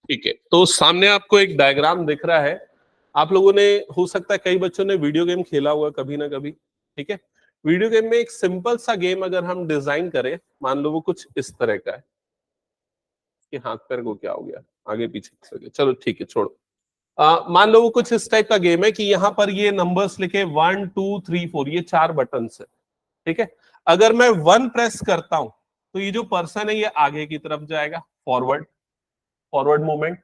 ठीक है, तो सामने आपको एक डायग्राम दिख रहा है। आप लोगों ने, हो सकता है कई बच्चों ने वीडियो गेम खेला हुआ कभी ना कभी। ठीक है, वीडियो गेम में एक सिंपल सा गेम अगर हम डिजाइन करें, मान लो वो कुछ इस तरह का है कि हाथ पैर को क्या हो गया, आगे पीछे सके, चलो ठीक है छोड़ो। मान लो वो कुछ इस टाइप का गेम है कि यहाँ पर ये नंबर्स लिखे 1 2 3 4, ये 4 बटन है। ठीक है, अगर मैं 1 प्रेस करता हूं तो ये जो पर्सन है ये आगे की तरफ जाएगा, फॉरवर्ड, फॉरवर्ड मूवमेंट।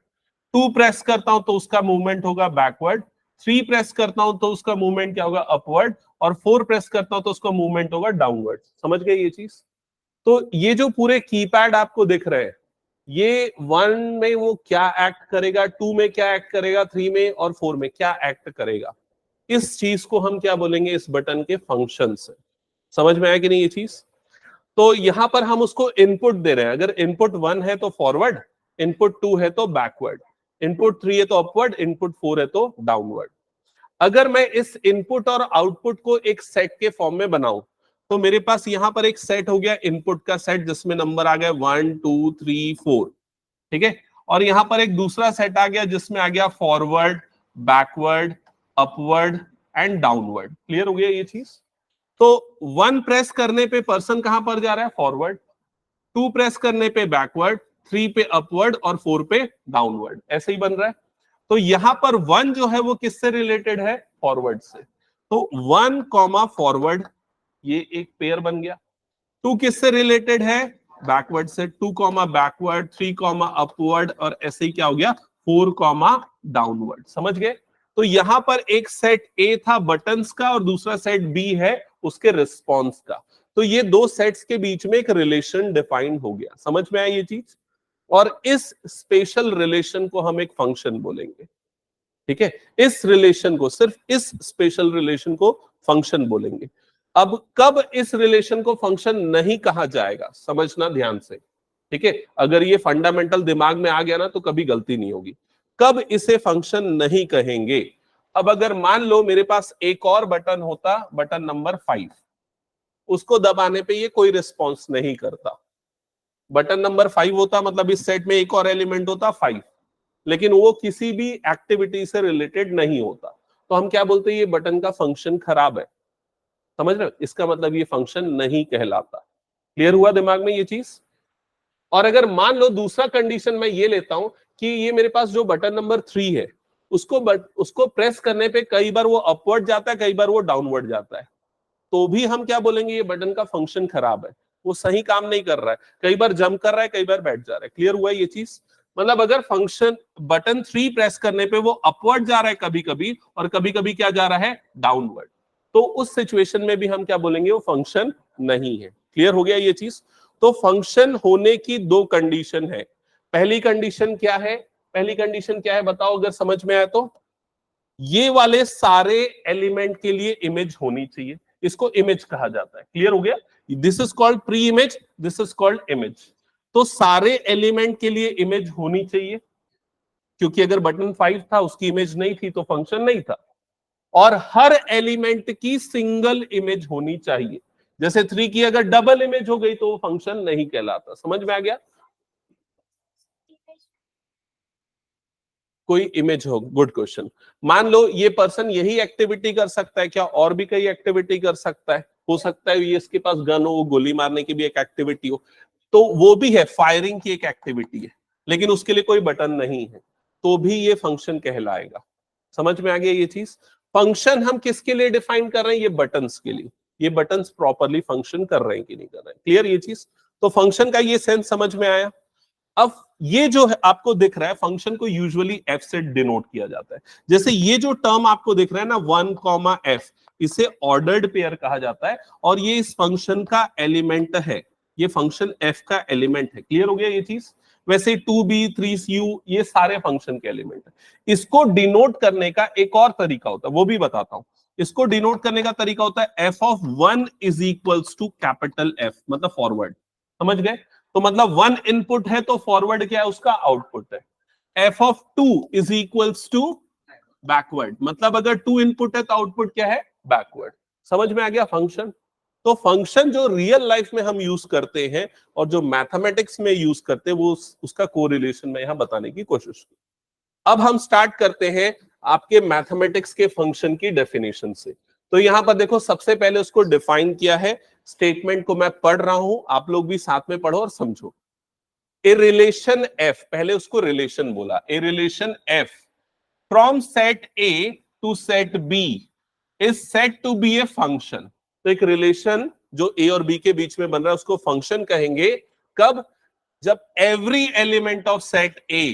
2 प्रेस करता हूं तो उसका मूवमेंट होगा बैकवर्ड। 3 प्रेस करता हूं तो उसका मूवमेंट क्या होगा, अपवर्ड। और 4 प्रेस करता हूं तो उसका मूवमेंट होगा डाउनवर्ड। समझ गए ये चीज? तो ये जो पूरे कीपैड आपको दिख रहे हैं, ये 1 में वो क्या एक्ट करेगा, 2 में क्या एक्ट करेगा, 3 में और 4 में क्या एक्ट करेगा, इस चीज को हम क्या बोलेंगे, इस बटन के फंक्शन से। समझ में आया कि नहीं ये चीज? तो यहां पर हम उसको इनपुट दे रहे हैं। अगर इनपुट 1 है तो फॉरवर्ड, इनपुट 2 है तो बैकवर्ड, इनपुट 3 है तो अपवर्ड, इनपुट 4 है तो डाउनवर्ड। अगर मैं इस इनपुट और आउटपुट को एक सेट के फॉर्म में बनाऊं तो मेरे पास यहां पर एक सेट हो गया, इनपुट का सेट, जिसमें नंबर आ गया 1 2 3 4। ठीक है, और यहां पर एक दूसरा सेट आ गया जिसमें आ गया forward, backward, upward and downward. Clear हो गया ये चीज? तो 1 प्रेस करने पे पर्सन कहां पर जा रहा है, फॉरवर्ड। 2 प्रेस करने पे बैकवर्ड, 3 पे अपवर्ड और 4 पे डाउनवर्ड। ऐसे ही बन रहा है। तो यहां पर 1 जो है वो किससे रिलेटेड है, फॉरवर्ड से। तो 1 कॉमा फॉरवर्ड, ये एक पेयर बन गया। 2 किससे रिलेटेड है, बैकवर्ड से। 2 कॉमा बैकवर्ड, 3 कॉमा अपवर्ड और ऐसे ही क्या हो गया, 4 कॉमा डाउनवर्ड। समझ गए? तो यहां पर एक सेट ए था बटन्स का और दूसरा सेट बी है उसके रिस्पॉन्स का। तो ये दो सेट्स के बीच में एक रिलेशन डिफाइन हो गया। समझ में आया ये चीज? और इस स्पेशल रिलेशन को हम एक फंक्शन बोलेंगे। ठीक है, इस रिलेशन को, सिर्फ इस स्पेशल रिलेशन को फंक्शन बोलेंगे। अब कब इस रिलेशन को फंक्शन नहीं कहा जाएगा, समझना ध्यान से। ठीक है, अगर ये फंडामेंटल दिमाग में आ गया ना तो कभी गलती नहीं होगी। कब इसे फंक्शन नहीं कहेंगे? अब अगर मान लो मेरे पास एक और बटन होता, बटन नंबर 5, उसको दबाने पे ये कोई रिस्पॉन्स नहीं करता। बटन नंबर 5 होता, मतलब इस सेट में एक और एलिमेंट होता 5, लेकिन वो किसी भी एक्टिविटी से रिलेटेड नहीं होता, तो हम क्या बोलते हैं, ये बटन का फंक्शन खराब है। समझ रहे हो? इसका मतलब ये फंक्शन नहीं कहलाता। क्लियर हुआ दिमाग में ये चीज? और अगर मान लो दूसरा कंडीशन मैं ये लेता हूं कि ये मेरे पास जो बटन नंबर 3 है, उसको प्रेस करने पे कई बार वो अपवर्ड जाता है, कई बार वो डाउनवर्ड जाता है, तो भी हम क्या बोलेंगे, ये बटन का फंक्शन खराब है, वो सही काम नहीं कर रहा है, कई बार जंप कर रहा है, कई बार बैठ जा रहा है। क्लियर हुआ ये चीज? मतलब अगर फंक्शन बटन 3 प्रेस करने पे वो अपवर्ड जा रहा है कभी कभी, और कभी कभी क्या जा रहा है, डाउनवर्ड, तो उस सिचुएशन में भी हम क्या बोलेंगे, वो फंक्शन नहीं है। क्लियर हो गया ये चीज? तो फंक्शन होने की दो कंडीशन है। पहली कंडीशन क्या है, पहली कंडीशन क्या है बताओ अगर समझ में आया तो? ये वाले सारे एलिमेंट के लिए इमेज होनी चाहिए, इसको इमेज कहा जाता है। क्लियर हो गया? This is called pre image, this is called image. तो सारे एलिमेंट के लिए इमेज होनी चाहिए, क्योंकि अगर बटन 5 था उसकी इमेज नहीं थी तो फंक्शन नहीं था। और हर एलिमेंट की सिंगल इमेज होनी चाहिए। जैसे 3 की अगर डबल इमेज हो गई तो वो फंक्शन नहीं कहलाता। समझ में आ गया? कोई इमेज हो, गुड क्वेश्चन। मान लो ये पर्सन यही एक्टिविटी कर सकता है क्या, और भी कई एक्टिविटी कर सकता है? हो सकता है ये इसके पास गन हो, गोली मारने की भी एक एक्टिविटी हो, तो वो भी है, फायरिंग की एक एक्टिविटी है, लेकिन उसके लिए कोई बटन नहीं है, तो भी ये फंक्शन कहलाएगा। समझ में आ गया ये चीज? फंक्शन हम किसके लिए डिफाइन कर रहे हैं, ये बटन्स के लिए। ये बटन्स प्रॉपरली फंक्शन कर रहे हैं कि नहीं कर रहे हैं? क्लियर ये चीज? तो फंक्शन का ये सेंस समझ में आया। अब ये जो है आपको दिख रहा है, फंक्शन को यूजुअली एफ से डिनोट किया जाता है। जैसे ये जो टर्म आपको दिख रहा है ना, 1 कॉमा एफ, इसे ऑर्डर्ड पेयर कहा जाता है, और ये इस फंक्शन का एलिमेंट है। ये फंक्शन एफ का एलिमेंट है। क्लियर हो गया ये चीज? वैसे 2b 3cu ये सारे फंक्शन के एलिमेंट है। इसको डिनोट करने का एक और तरीका होता है, वो भी बताता हूं। इसको डिनोट करने का तरीका होता है F of 1 is equals to capital F, मतलब फॉरवर्ड। समझ गए? तो मतलब 1 इनपुट है तो फॉरवर्ड क्या है, उसका आउटपुट है। F of 2 is equals to backward, मतलब अगर 2 इनपुट है तो आउटपुट क्या है, बैकवर्ड। समझ में आ गया फंक्शन? तो फंक्शन जो रियल लाइफ में हम यूज करते हैं और जो मैथमेटिक्स में यूज करते हैं वो उसका कोरिलेशन में यहां बताने की कोशिश की। अब हम स्टार्ट करते हैं आपके मैथमेटिक्स के फंक्शन की डेफिनेशन से। तो यहां पर देखो सबसे पहले उसको डिफाइन किया है, स्टेटमेंट को मैं पढ़ रहा हूं, आप लोग भी साथ में पढ़ो और समझो। ए रिलेशन एफ, पहले उसको रिलेशन बोला, a relation f from set a to set b is said to B a function. तो एक रिलेशन जो ए और बी के बीच में बन रहा है उसको फंक्शन कहेंगे। कब? जब every element of set A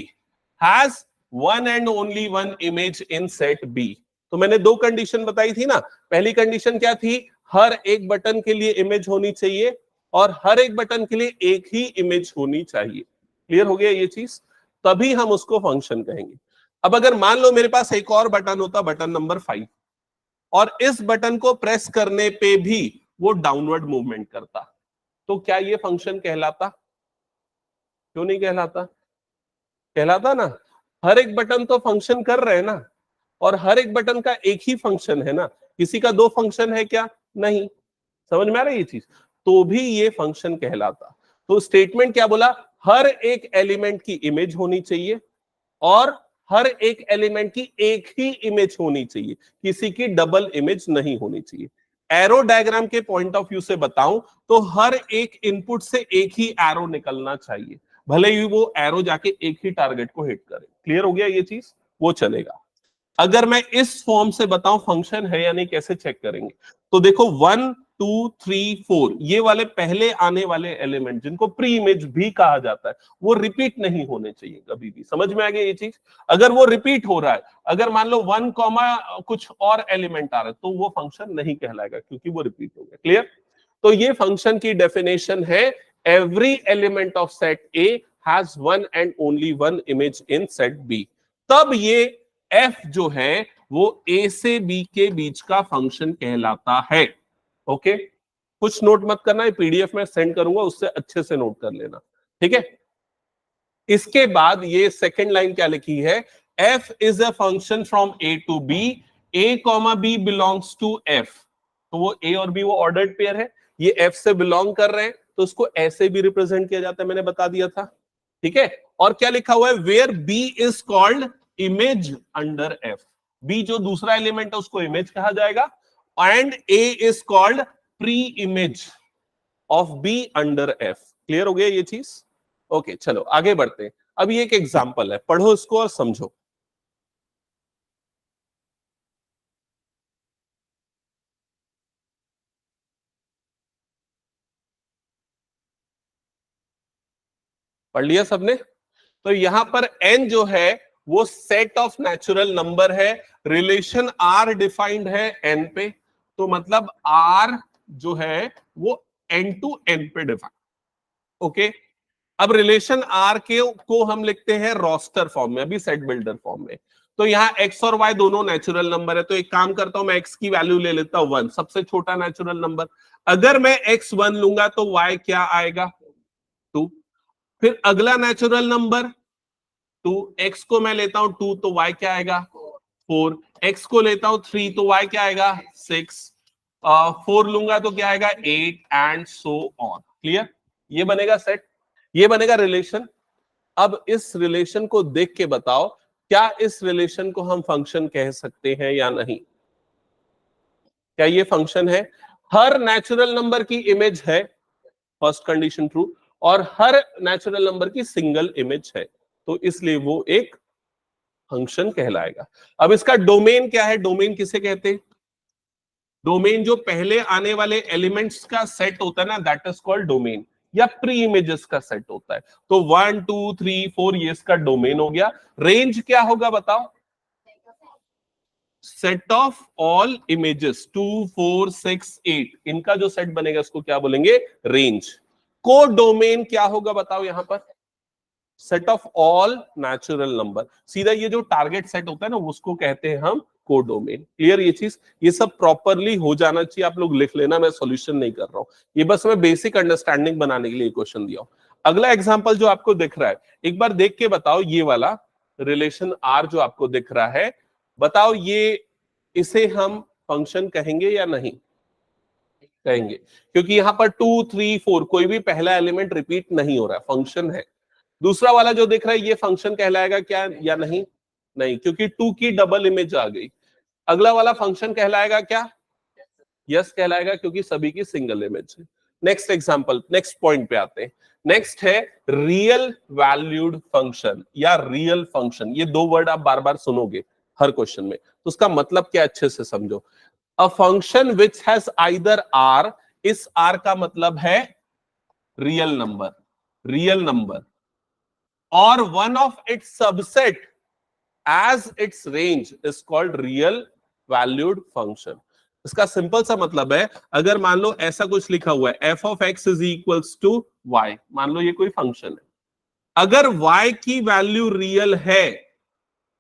has one and only one image in set B. तो मैंने दो कंडीशन बताई थी ना। पहली कंडीशन क्या थी? हर एक बटन के लिए इमेज होनी चाहिए और हर एक बटन के लिए एक ही इमेज होनी चाहिए। क्लियर हो गया ये चीज? तभी हम उसको फंक्शन कहेंगे। अब अगर मान लो मेरे पास एक और बटन होता, बटन नंबर 5, और इस बटन को प्रेस करने पे भी वो डाउनवर्ड मूवमेंट करता, तो क्या ये फंक्शन कहलाता? क्यों नहीं कहलाता? कहलाता ना। हर एक बटन तो फंक्शन कर रहे हैं ना, और हर एक बटन का एक ही फंक्शन है ना। किसी का दो फंक्शन है क्या? नहीं। समझ में आ रहा है ये चीज? तो भी ये फंक्शन कहलाता। तो स्टेटमेंट क्या बोला? हर एक एलिमेंट की इमेज होनी चाहिए और हर एक एलिमेंट की एक ही इमेज होनी चाहिए, किसी की डबल इमेज नहीं होनी चाहिए। एरो डायग्राम के पॉइंट ऑफ व्यू से बताऊं तो हर एक इनपुट से एक ही एरो निकलना चाहिए, भले ही वो एरो जाके एक ही टारगेट को हिट करे। क्लियर हो गया ये चीज? वो चलेगा। अगर मैं इस फॉर्म से बताऊं फंक्शन है या नहीं, कैसे चेक करेंगे? तो देखो 1 2 3 4 ये वाले पहले आने वाले एलिमेंट जिनको प्री इमेज भी कहा जाता है, वो रिपीट नहीं होने चाहिए कभी भी। समझ में आ गया ये चीज? अगर वो रिपीट हो रहा है, अगर मान लो 1 कॉमा कुछ और एलिमेंट आ रहा है, तो वो फंक्शन नहीं कहलाएगा क्योंकि वो रिपीट हो गया। क्लियर? तो ये फंक्शन की डेफिनेशन है, every element of set A has one and only one image in set B. तब ये एफ जो है वो ए से बी के बीच का फंक्शन कहलाता है। ओके, कुछ नोट मत करना, ये पीडीएफ में सेंड करूंगा, उससे अच्छे से नोट कर लेना। ठीक है? इसके बाद ये सेकेंड लाइन क्या लिखी है? F is a function from A to B, A comma B belongs to F. तो वो ए और बी वो ऑर्डर्ड पेयर है, ये एफ से बिलोंग कर रहे हैं, तो उसको ऐसे भी रिप्रेजेंट किया जाता है, मैंने बता दिया था। ठीक है? और क्या लिखा हुआ है? Where B is called image under F. B जो दूसरा एलिमेंट है उसको इमेज कहा जाएगा, and A is called pre image of B under F. Clear हो गया ये चीज? ओके, चलो आगे बढ़ते हैं। अब ये एक एग्जांपल है, पढ़ो इसको और समझो। पढ़ लिया सबने? तो यहां पर n जो है वो सेट ऑफ नेचुरल नंबर है, रिलेशन r डिफाइंड है n पे, तो मतलब r जो है वो n टू n पे डिफाइंड। ओके, अब रिलेशन r के को हम लिखते हैं रोस्टर फॉर्म में, अभी सेट बिल्डर फॉर्म में। तो यहाँ x और y दोनों नेचुरल नंबर है, तो एक काम करता हूं, मैं x की वैल्यू ले लेता हूं 1, सबसे छोटा नेचुरल नंबर। अगर मैं x 1 लूंगा तो y क्या आएगा? 2। फिर अगला नेचुरल नंबर 2, x को मैं लेता हूं 2 तो y क्या आएगा? 4। x को लेता हूं 3 तो y क्या आएगा? 6। 4 लूंगा तो क्या आएगा? 8 एंड सो ऑन। क्लियर? ये बनेगा सेट, ये बनेगा रिलेशन। अब इस रिलेशन को देख के बताओ, क्या इस रिलेशन को हम फंक्शन कह सकते हैं या नहीं? क्या ये फंक्शन है? हर नेचुरल नंबर की इमेज है, फर्स्ट कंडीशन ट्रू, और हर नेचुरल नंबर की सिंगल इमेज है, तो इसलिए वो एक फंक्शन कहलाएगा। अब इसका डोमेन क्या है? डोमेन किसे कहते हैं? डोमेन जो पहले आने वाले एलिमेंट्स का सेट होता है ना, दैट इज कॉल्ड डोमेन, या प्री इमेजेस का सेट होता है। तो 1 2 3 4 ये इसका डोमेन हो गया। रेंज क्या होगा बताओ? सेट ऑफ ऑल इमेजेस 2 4 6 8, इनका जो सेट बनेगा उसको क्या बोलेंगे? रेंज। को डोमेन क्या होगा बताओ यहां पर? Set of all natural number. सीधा ये जो टारगेट सेट होता है ना उसको कहते हैं हम कोडोमेन। क्लियर ये चीज? ये सब प्रॉपरली हो जाना चाहिए, आप लोग लिख लेना, मैं सॉल्यूशन नहीं कर रहा हूं, ये बस मैं बेसिक अंडरस्टैंडिंग बनाने के लिए क्वेश्चन दिया हूं। अगला एग्जांपल जो आपको दिख रहा है, एक बार देख के बताओ, ये वाला रिलेशन आर जो आपको दिख रहा है, बताओ ये इसे हम फंक्शन कहेंगे या नहीं? कहेंगे, क्योंकि यहाँ पर 2, 3, 4 कोई भी पहला एलिमेंट रिपीट नहीं हो रहा है, फंक्शन है। दूसरा वाला जो दिख रहा है ये फंक्शन कहलाएगा क्या या नहीं? नहीं, क्योंकि 2 की डबल इमेज आ गई। अगला वाला फंक्शन कहलाएगा क्या? यस कहलाएगा, क्योंकि सभी की सिंगल इमेज है। नेक्स्ट एग्जांपल, नेक्स्ट पॉइंट पे आते हैं। नेक्स्ट है रियल वैल्यूड फंक्शन या रियल फंक्शन। ये दो वर्ड आप बार बार सुनोगे हर क्वेश्चन में, तो उसका मतलब क्या अच्छे से समझो। A function which has either R, इस आर का मतलब है रियल नंबर, रियल नंबर, और one of its subset as its range is called real valued function. इसका सिंपल सा मतलब है, अगर मान लो ऐसा कुछ लिखा हुआ है F of x is equals to Y, मान लो ये कोई फंक्शन है, अगर y की वैल्यू रियल है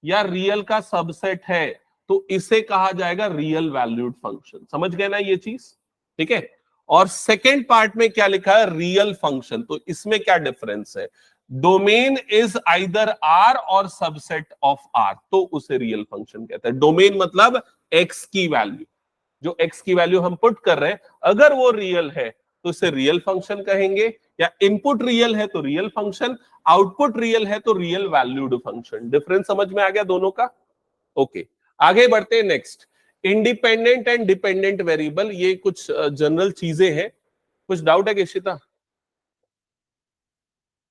या रियल का सबसेट है तो इसे कहा जाएगा रियल वैल्यूड फंक्शन। समझ गए ना ये चीज? ठीक है। और सेकेंड पार्ट में क्या लिखा है? Real function. तो इसमें क्या डिफरेंस है? डोमेन इज आइदर आर और सबसेट ऑफ आर, तो उसे रियल फंक्शन कहते हैं। डोमेन मतलब एक्स की वैल्यू, जो एक्स की वैल्यू हम पुट कर रहे हैं, अगर वो रियल है तो इसे रियल फंक्शन कहेंगे, या इनपुट रियल है तो रियल फंक्शन, आउटपुट रियल है तो रियल वैल्यूड फंक्शन। डिफरेंस समझ में आ गया दोनों का? ओके, आगे बढ़ते हैं। Next, independent and dependent variable, ये कुछ जनरल चीजें हैं। कुछ डाउट है केशिता?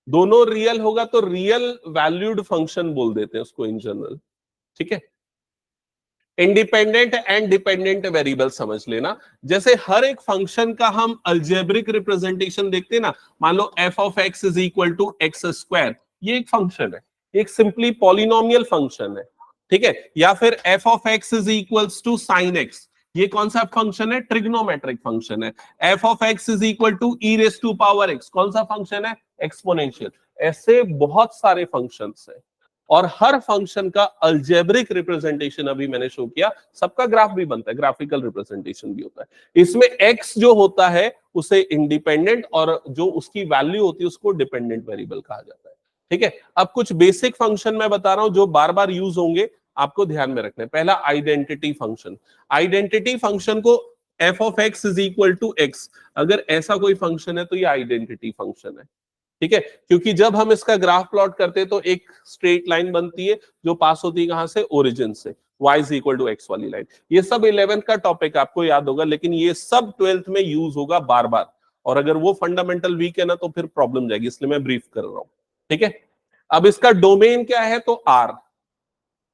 दोनों रियल होगा तो रियल वैल्यूड फंक्शन बोल देते हैं उसको इन जनरल। ठीक है। इंडिपेंडेंट एंड डिपेंडेंट वेरिएबल समझ लेना, जैसे हर एक फंक्शन का हम अलजेब्रिक रिप्रेजेंटेशन देखते हैं ना, मान लो f of x is equal to x square, ये एक फंक्शन है, एक सिंपली पॉलिनोमियल फंक्शन है। ठीक है। या फिर F of x is equals to sine X, ये कौन सा फंक्शन है? ट्रिग्नोमेट्रिक फंक्शन है। F of x is equal to E raise to power X, कौन सा फंक्शन है? एक्सपोनेंशियल। ऐसे बहुत सारे फंक्शंस है, और हर फंक्शन का अलजेब्रिक रिप्रेजेंटेशन अभी मैंने शो किया, सबका ग्राफ भी बनता है, ग्राफिकल रिप्रेजेंटेशन भी होता है। इसमें x जो होता है उसे इंडिपेंडेंट, और जो उसकी वैल्यू होती है उसको डिपेंडेंट वेरिएबल कहा जाता है। ठीक है। अब कुछ बेसिक फंक्शन मैं बता रहा हूं जो बार बार यूज होंगे, आपको ध्यान में रखना है। पहला आइडेंटिटी फंक्शन। आइडेंटिटी फंक्शन को F of x is equal to X, अगर ऐसा कोई फंक्शन है तो ये आइडेंटिटी फंक्शन है। ठीक है। क्योंकि जब हम इसका ग्राफ प्लॉट करते हैं तो एक स्ट्रेट लाइन बनती है जो पास होती है कहां से? ओरिजिन से, y is equal to X वाली लाइन। ये सब 11th का टॉपिक आपको याद होगा, लेकिन ये सब 12th में यूज होगा बार बार, और अगर वो फंडामेंटल वीक है ना तो फिर प्रॉब्लम जाएगी, इसलिए मैं ब्रीफ कर रहा हूं। ठीक है। अब इसका डोमेन क्या है? तो R।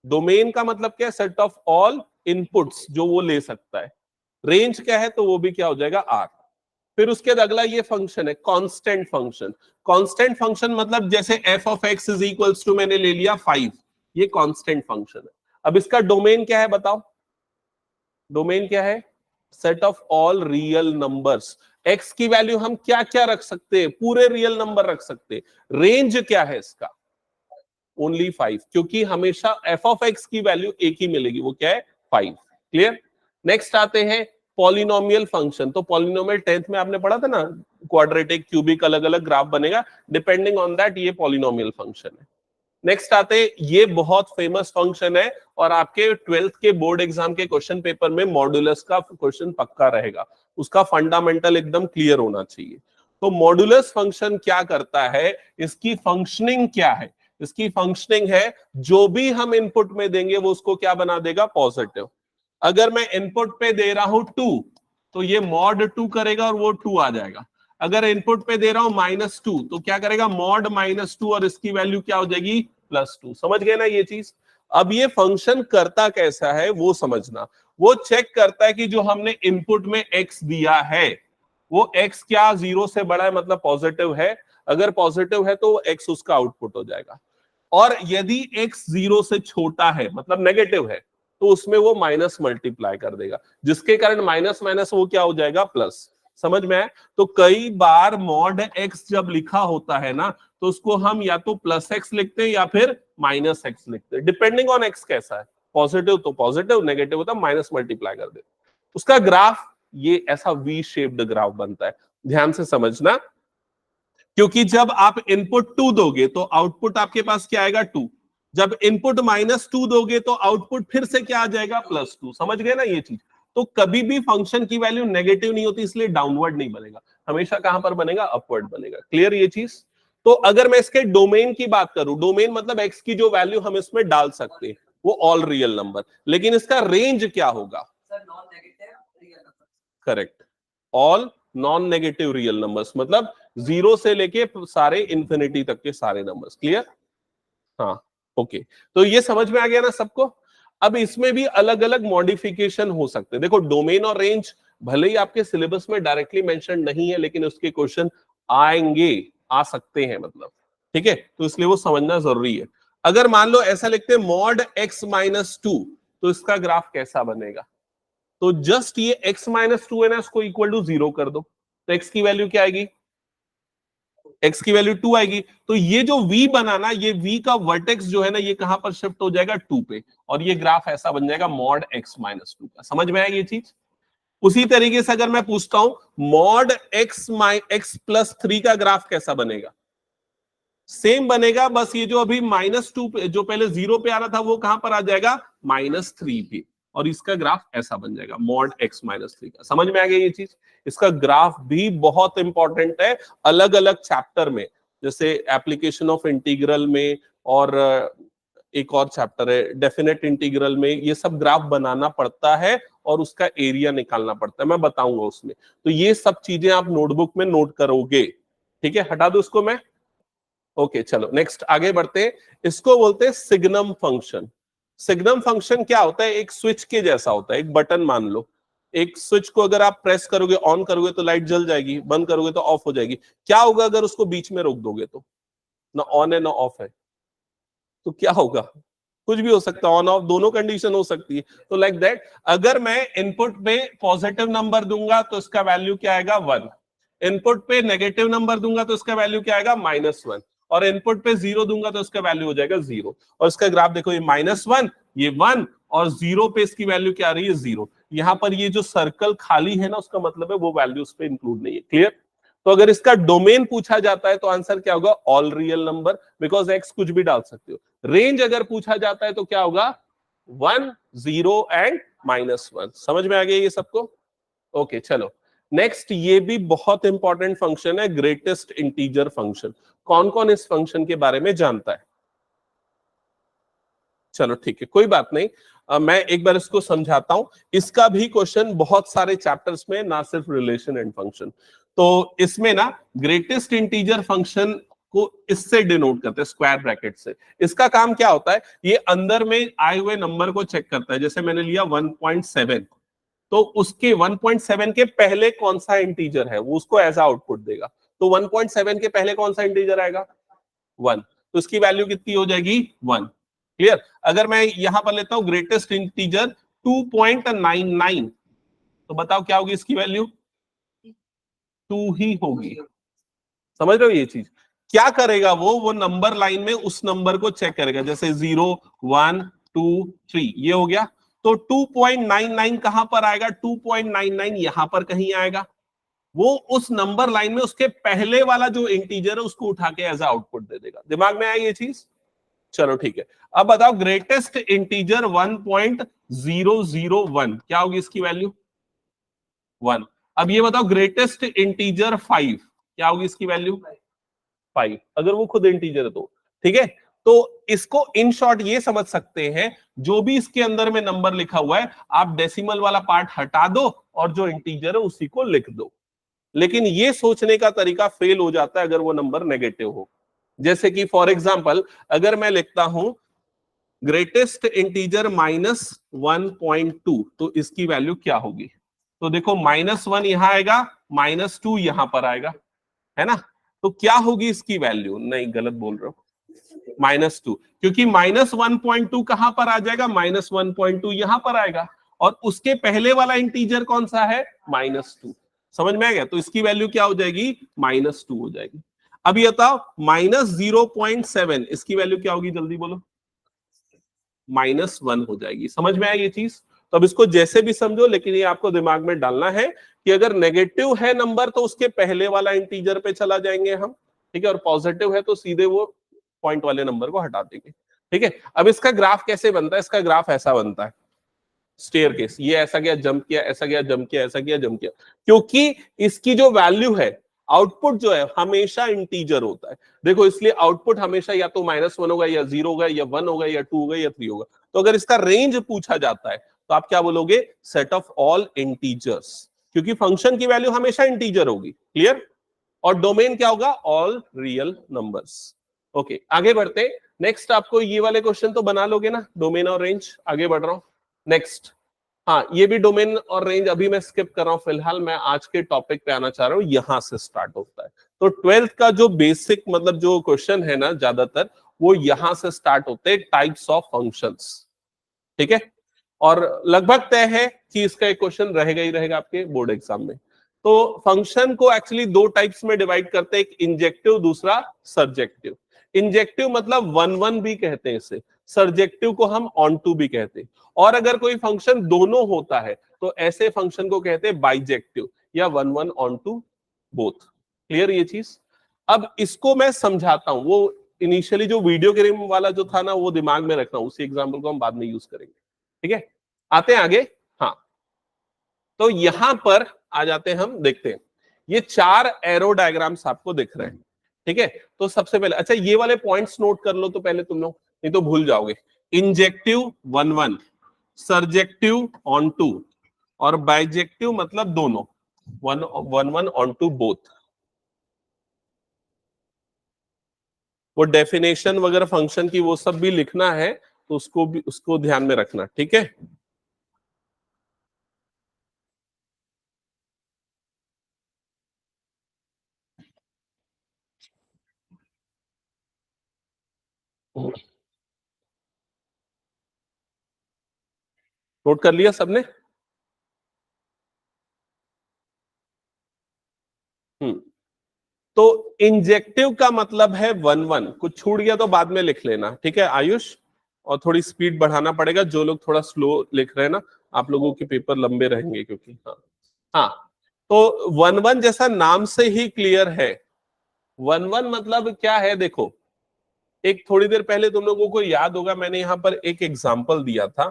डोमेन का मतलब क्या है? सेट ऑफ ऑल इनपुट्स जो वो ले सकता है। रेंज क्या है? तो वो भी क्या हो जाएगा? R। फिर उसके बाद अगला ये फंक्शन है कांस्टेंट फंक्शन। कांस्टेंट फंक्शन मतलब जैसे F of x is equals to मैंने ले लिया 5, ये कांस्टेंट फंक्शन है। अब इसका डोमेन क्या है बताओ? डोमेन क्या है? Set of all real numbers. X की वैल्यू हम क्या क्या रख सकते हैं? पूरे रियल नंबर रख सकते हैं। रेंज क्या है इसका? ओनली 5, क्योंकि हमेशा एफ ऑफ एक्स की वैल्यू एक ही मिलेगी, वो क्या है? 5। क्लियर? नेक्स्ट आते हैं पॉलिनोमियल फंक्शन। तो पॉलिनोमियल 10th में आपने पढ़ा था ना, क्वाड्रेटिक, क्यूबिक, अलग अलग ग्राफ बनेगा, डिपेंडिंग ऑन दैट ये पॉलिनोमियल फंक्शन है। नेक्स्ट आते हैं, ये बहुत फेमस फंक्शन है और आपके 12th के बोर्ड एग्जाम के क्वेश्चन पेपर में मॉड्यूलस का क्वेश्चन पक्का रहेगा, उसका फंडामेंटल एकदम क्लियर होना चाहिए। तो मॉड्यूलस फंक्शन क्या करता है? इसकी फंक्शनिंग क्या है? इसकी फंक्शनिंग है जो भी हम इनपुट में देंगे वो उसको क्या बना देगा? पॉजिटिव। अगर मैं इनपुट पे दे रहा हूं 2 तो ये मॉड 2 करेगा और वो 2 आ जाएगा। अगर इनपुट पे दे रहा हूं -2 तो क्या करेगा? मॉड -2, और इसकी वैल्यू क्या हो जाएगी? +2। समझ गए ना ये चीज? अब ये फंक्शन करता कैसा है वो समझना। वो चेक करता है कि जो हमने इनपुट में x दिया है वो x क्या 0 से बड़ा है, मतलब पॉजिटिव है। अगर पॉजिटिव है तो x उसका आउटपुट हो जाएगा, और यदि x 0 से छोटा है मतलब नेगेटिव है तो उसमें वो माइनस मल्टीप्लाई कर देगा, जिसके कारण माइनस माइनस वो क्या हो जाएगा? प्लस। समझ में आया? तो कई बार मॉड x जब लिखा होता है ना तो उसको हम या तो +x लिखते हैं या फिर -x लिखते हैं, डिपेंडिंग ऑन x कैसा है। पॉजिटिव तो पॉजिटिव, नेगेटिव होता माइनस मल्टीप्लाई कर देते। उसका ग्राफ ये ऐसा वी शेप्ड ग्राफ बनता है, ध्यान से समझना। क्योंकि जब आप इनपुट 2 दोगे तो आउटपुट आपके पास क्या आएगा? 2। जब इनपुट -2 दोगे तो आउटपुट फिर से क्या आ जाएगा? +2। समझ गए ना ये चीज? तो कभी भी फंक्शन की वैल्यू नेगेटिव नहीं होती, इसलिए डाउनवर्ड नहीं बनेगा, हमेशा कहां पर बनेगा, अपवर्ड बनेगा। क्लियर ये चीज? तो अगर मैं इसके डोमेन की बात करूं, डोमेन मतलब एक्स की जो वैल्यू हम इसमें डाल सकते हैं वो ऑल रियल नंबर, लेकिन इसका रेंज क्या होगा? Correct, all non negative real numbers, मतलब जीरो से लेके सारे इंफिनिटी तक के सारे नंबर्स। क्लियर? हाँ, ओके। तो ये समझ में आ गया ना सबको? अब इसमें भी अलग अलग मॉडिफिकेशन हो सकते हैं। देखो, डोमेन और रेंज भले ही आपके सिलेबस में डायरेक्टली मेंशन नहीं है, लेकिन उसके क्वेश्चन आएंगे, आ सकते हैं मतलब, ठीक है? तो इसलिए वो समझना जरूरी है। अगर मान लो ऐसा लिखते हैं मॉड x माइनस टू, तो इसका ग्राफ कैसा बनेगा? तो जस्ट ये x माइनस टू है ना, इसको इक्वल टू जीरो कर दो, तो x की वैल्यू क्या आएगी? x की वैल्यू 2 आएगी। तो ये जो v बना ना, ये v का वर्टेक्स जो है ना, ये कहां पर शिफ्ट हो जाएगा? 2 पे, और ये ग्राफ ऐसा बन जाएगा मॉड x माइनस टू का। समझ में आएगी ये चीज? उसी तरीके से अगर मैं पूछता हूं मॉड x प्लस 3 का ग्राफ कैसा बनेगा? सेम बनेगा, बस ये जो अभी माइनस टू जो पहले जीरो पे आ रहा था वो कहां पर आ जाएगा? माइनस 3 पे, और इसका ग्राफ ऐसा बन जाएगा मॉड x माइनस 3 का। समझ में आ गया ये चीज? इसका ग्राफ भी बहुत इंपॉर्टेंट है अलग अलग चैप्टर में, जैसे एप्लीकेशन ऑफ इंटीग्रल में, और एक और चैप्टर है डेफिनेट इंटीग्रल में, ये सब ग्राफ बनाना पड़ता है और उसका एरिया निकालना पड़ता है, मैं बताऊंगा उसमें। तो ये सब चीजें आप नोटबुक में नोट करोगे, ठीक है? हटा दो इसको मैं। ओके, चलो नेक्स्ट आगे बढ़ते हैं। इसको बोलते हैं सिग्नम फंक्शन। सिग्नम फंक्शन क्या होता है? एक स्विच के जैसा होता है, एक बटन मान लो, एक स्विच को अगर आप प्रेस करोगे, ऑन करोगे तो लाइट जल जाएगी, बंद करोगे तो ऑफ हो जाएगी। क्या होगा अगर उसको बीच में रोक दोगे? तो ना ऑन है ना ऑफ है, तो क्या होगा? कुछ भी हो सकता है, ऑन ऑफ दोनों कंडीशन हो सकती है। तो लाइक दैट, अगर मैं इनपुट में पॉजिटिव नंबर दूंगा तो इसका वैल्यू क्या आएगा? 1। इनपुट पे नेगेटिव नंबर दूंगा तो इसका वैल्यू क्या आएगा? -1। और इनपुट पे जीरो दूंगा तो इसका वैल्यू हो जाएगा 0। और इसका ग्राफ देखो, ये -1, ये 1, और जीरो पे इसकी वैल्यू क्या आ रही है? 0। यहां पर ये जो सर्कल खाली है ना, उसका मतलब है वो वैल्यू उस पे इंक्लूड नहीं है। क्लियर? तो अगर इसका डोमेन पूछा जाता है तो आंसर क्या होगा? All real number, because x कुछ भी डाल सकते हो। रेंज अगर पूछा जाता है तो क्या होगा? 1, 0 एंड -1। समझ में आ गया ये सबको? ओके, चलो नेक्स्ट, ये भी बहुत इंपॉर्टेंट फंक्शन है, ग्रेटेस्ट इंटीजर फंक्शन। कौन कौन इस फंक्शन के बारे में जानता है? चलो ठीक है, कोई बात नहीं। मैं एक बार इसको समझाता हूं। इसका भी क्वेश्चन बहुत सारे चैप्टर्स में, ना सिर्फ रिलेशन एंड फंक्शन। तो इसमें ना ग्रेटेस्ट इंटीजर फंक्शन को इससे डिनोट करते हैं, स्क्वायर ब्रैकेट से। इसका काम क्या होता है? ये अंदर में आए हुए नंबर को चेक करता है। जैसे मैंने लिया 1.7, तो उसके 1.7 के पहले कौन सा इंटीजर है वो उसको एज आउटपुट देगा। तो 1.7 के पहले कौन सा इंटीजर आएगा? 1। तो इसकी वैल्यू कितनी हो जाएगी? 1। क्लियर? अगर मैं यहां पर लेता हूं ग्रेटेस्ट इंटीजर 2.99, तो बताओ क्या होगी इसकी वैल्यू? 2 ही होगी। समझ रहे हो ये चीज? क्या करेगा वो नंबर लाइन में उस नंबर को चेक करेगा, जैसे 0, 1, 2, 3, ये हो गया। तो 2.99 कहां पर आएगा? 2.99 यहां पर कहीं आएगा। वो उस नंबर लाइन में उसके पहले वाला जो इंटीजर है उसको उठा के एज आउटपुट दे देगा। दिमाग में आया ये चीज? चलो ठीक है। अब बताओ ग्रेटेस्ट इंटीजर 1.001, क्या होगी इसकी वैल्यू? 1। अब ये बताओ ग्रेटेस्ट इंटीजर 5, क्या होगी इसकी वैल्यू? 5, अगर वो खुद इंटीजर है तो। ठीक है? तो इसको इन शॉर्ट ये समझ सकते हैं, जो भी इसके अंदर में नंबर लिखा हुआ है, आप डेसिमल वाला पार्ट हटा दो और जो इंटीजर है उसी को लिख दो। लेकिन ये सोचने का तरीका फेल हो जाता है अगर वो नंबर नेगेटिव हो। जैसे कि फॉर एग्जाम्पल, अगर मैं लिखता हूं ग्रेटेस्ट इंटीजर -1.2, तो इसकी वैल्यू क्या होगी? तो देखो, -1 यहां आएगा, -2 यहां पर आएगा, है ना? तो क्या होगी इसकी वैल्यू? नहीं, गलत बोल रहा हूं, -2, क्योंकि -1.2 कहां पर आ जाएगा? -1.2 यहां पर आएगा, और उसके पहले वाला इंटीजर कौन सा है? -2। समझ में आ गया? तो इसकी वैल्यू क्या हो जाएगी? -2 हो जाएगी। अब ये बताओ -0.7, इसकी वैल्यू क्या होगी? जल्दी बोलो। -1 हो जाएगी। समझ में आया ये चीज? तो अब इसको जैसे भी समझो, लेकिन ये आपको दिमाग में डालना है कि अगर नेगेटिव है नंबर तो उसके पहले वाला इंटीजर पे चला जाएंगे हम, ठीक है? और पॉजिटिव है तो सीधे वो पॉइंट वाले नंबर को हटा देंगे। ठीक है? अब इसका ग्राफ कैसे बनता है? इसका ग्राफ ऐसा बनता है। स्टेयरकेस, ये ऐसा गया जंप किया, ऐसा गया जंप किया, ऐसा किया जंप किया, क्योंकि इसकी जो वैल्यू है, आउटपुट जो है हमेशा इंटीजर होता है। देखो इसलिए आउटपुट हमेशा या तो -1 होगा या 0 होगा या 1 होगा या 2 होगा या 3 होगा। तो अगर इसका रेंज पूछा जाता है तो आप क्या बोलोगे, सेट ऑफ ऑल इंटीजर्स, क्योंकि फंक्शन की वैल्यू हमेशा इंटीजर होगी। क्लियर? और डोमेन क्या होगा, ऑल रियल नंबर्स। ओके आगे बढ़ते। नेक्स्ट आपको ये वाले क्वेश्चन तो बना लोगे ना, डोमेन और रेंज। आगे बढ़ रहा हूं नेक्स्ट। हाँ ये भी डोमेन और रेंज अभी मैं स्किप कर रहा हूं, फिलहाल मैं आज के टॉपिक पे आना चाह रहा हूं, यहां से स्टार्ट होता है। तो 12th का जो बेसिक मतलब जो क्वेश्चन है ना, ज्यादातर वो यहां से स्टार्ट होते हैं, टाइप्स ऑफ फंक्शंस। ठीक है, और लगभग तय है कि इसका एक क्वेश्चन रहेगा ही रहेगा आपके बोर्ड एग्जाम में। तो फंक्शन को एक्चुअली दो टाइप्स में डिवाइड करते हैं, एक इंजेक्टिव, दूसरा सर्जेक्टिव। इंजेक्टिव मतलब वन वन भी कहते हैं इसे, सर्जेक्टिव को हम ऑन टू भी कहते हैं। और अगर कोई फंक्शन दोनों होता है तो ऐसे फंक्शन को कहते हैं बाइजेक्टिव, या one one onto both. Clear ये चीज? अब इसको मैं समझाता हूं, वो इनिशियली जो वीडियो गेम वाला जो था ना, वो दिमाग में रखना, उसी एग्जाम्पल को हम बाद में यूज करेंगे। ठीक है, आते हैं आगे। हाँ तो यहां पर आ जाते हैं, हम देखते हैं ये 4 एरो डायग्राम्स आपको दिख रहे हैं। ठीक है, तो सबसे पहले अच्छा ये वाले पॉइंट्स नोट कर लो तो पहले तुम लोग, नहीं तो भूल जाओगे। Injective one one, surjective onto, और बाइजेक्टिव मतलब दोनों, one one one onto both. वो डेफिनेशन वगैरह फंक्शन की वो सब भी लिखना है, तो उसको भी, उसको ध्यान में रखना। ठीक है, नोट कर लिया सबने? हम्म, तो इंजेक्टिव का मतलब है वन वन, कुछ छूट गया तो बाद में लिख लेना। ठीक है आयुष, और थोड़ी स्पीड बढ़ाना पड़ेगा, जो लोग थोड़ा स्लो लिख रहे हैं ना, आप लोगों के पेपर लंबे रहेंगे क्योंकि। हाँ हाँ, तो वन वन जैसा नाम से ही क्लियर है, वन वन मतलब क्या है, देखो एक थोड़ी देर पहले तुम लोगों को याद होगा मैंने यहां पर एक एग्जाम्पल दिया था।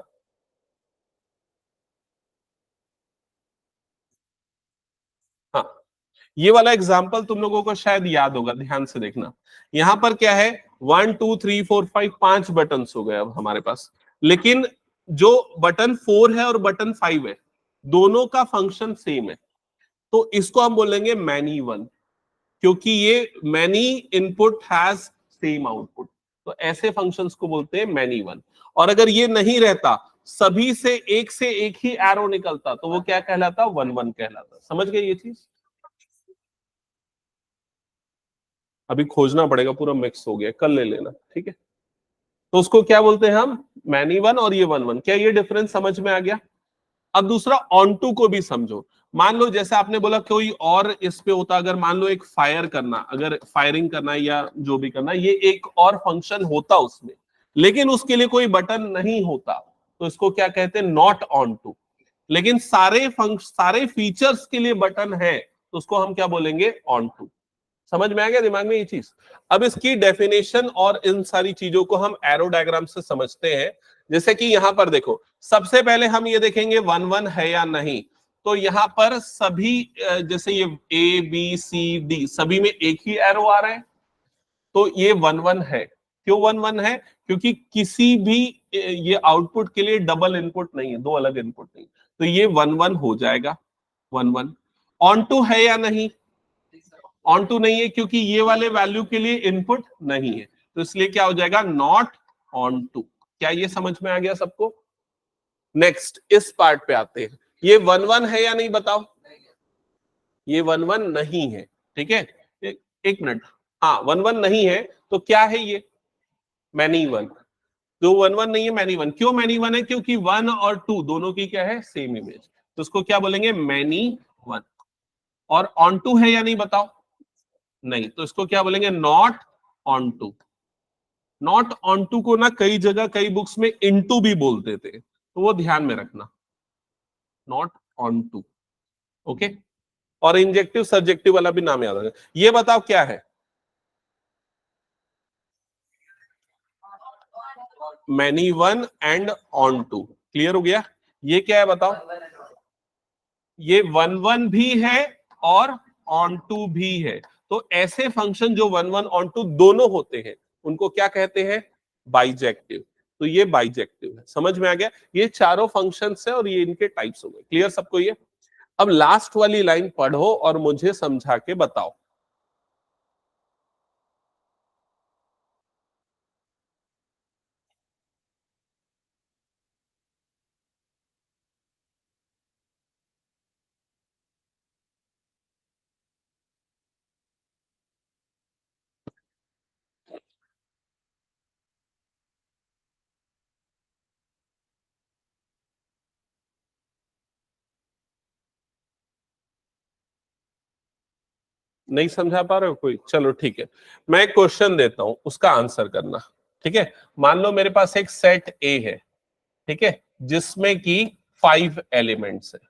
हाँ ये वाला एग्जाम्पल तुम लोगों को शायद याद होगा, ध्यान से देखना। यहां पर क्या है, 1 2 3 4 5, 5 बटन हो गए अब हमारे पास। लेकिन जो बटन 4 है और बटन 5 है, दोनों का फंक्शन सेम है, तो इसको हम बोलेंगे मैनी वन, क्योंकि ये many input has same output. तो ऐसे फंक्शंस को बोलते हैं मैनी वन। और अगर ये नहीं रहता, सभी से एक ही एरो निकलता, तो वो क्या कहलाता, वन वन कहलाता। समझ गए ये चीज? अभी खोजना पड़ेगा, पूरा मिक्स हो गया, कल ले लेना। ठीक है, तो उसको क्या बोलते हैं हम, मैनी वन, और ये वन वन। क्या ये डिफरेंस समझ में आ गया? अब दूसरा ऑन टू को भी समझो। मान लो जैसे आपने बोला कोई और इस पे होता, अगर मान लो एक फायर करना, अगर फायरिंग करना या जो भी करना, ये एक और फंक्शन होता उसमें, लेकिन उसके लिए कोई बटन नहीं होता, तो इसको क्या कहते हैं, नॉट ऑन टू। लेकिन सारे फीचर्स के लिए बटन है, तो उसको हम क्या बोलेंगे, ऑन टू। समझ में आ गया दिमाग में ये चीज? अब इसकी डेफिनेशन और इन सारी चीजों को हम एरो डायग्राम से समझते हैं। जैसे कि यहां पर देखो, सबसे पहले हम ये देखेंगे वन वन है या नहीं। तो यहां पर सभी जैसे ये A B C D सभी में एक ही एरो आ रहा है, तो ये वन वन है। क्यों वन वन है? क्योंकि किसी भी ये आउटपुट के लिए डबल इनपुट नहीं है, दो अलग इनपुट नहीं, तो ये वन वन हो जाएगा, वन वन। ऑन टू है या नहीं? ऑन टू नहीं है, क्योंकि ये वाले वैल्यू के लिए इनपुट नहीं है, तो इसलिए क्या हो जाएगा, नॉट ऑन टू। क्या ये समझ में आ गया सबको? नेक्स्ट इस पार्ट पे आते हैं, ये वन वन है या नहीं बताओ? ये वन वन नहीं है। ठीक है, एक मिनट। हाँ वन वन नहीं है, तो क्या है ये, मैनी वन। तो वन वन नहीं है, मैनी वन। क्यों मैनी वन है? क्योंकि वन और टू दोनों की क्या है, सेम इमेज, तो उसको क्या बोलेंगे, मैनी वन। और ऑन टू है या नहीं बताओ? नहीं, तो इसको क्या बोलेंगे, not onto. Not onto को ना कई जगह कई बुक्स में इनटू भी बोलते थे, तो वो ध्यान में रखना, नॉट ऑन टू। ओके, और इंजेक्टिव सब्जेक्टिव वाला भी नाम याद रखना। ये बताओ क्या है, many one and onto. Clear हो गया? ये क्या है बताओ? ये 1 1 भी है और ऑन टू भी है। तो ऐसे फंक्शन जो 1 1 ऑन टू दोनों होते हैं उनको क्या कहते हैं? बाइजेक्टिव। तो ये बाइजेक्टिव है, समझ में आ गया? ये चारों फंक्शंस है और ये इनके टाइप्स हो गए। क्लियर सबको ये? अब लास्ट वाली लाइन पढ़ो और मुझे समझा के बताओ। नहीं समझा पा रहे हो कोई? चलो ठीक है, मैं एक क्वेश्चन देता हूं, उसका आंसर करना। ठीक है, मान लो मेरे पास एक सेट ए है, ठीक है, जिसमें कि 5 एलिमेंट्स है।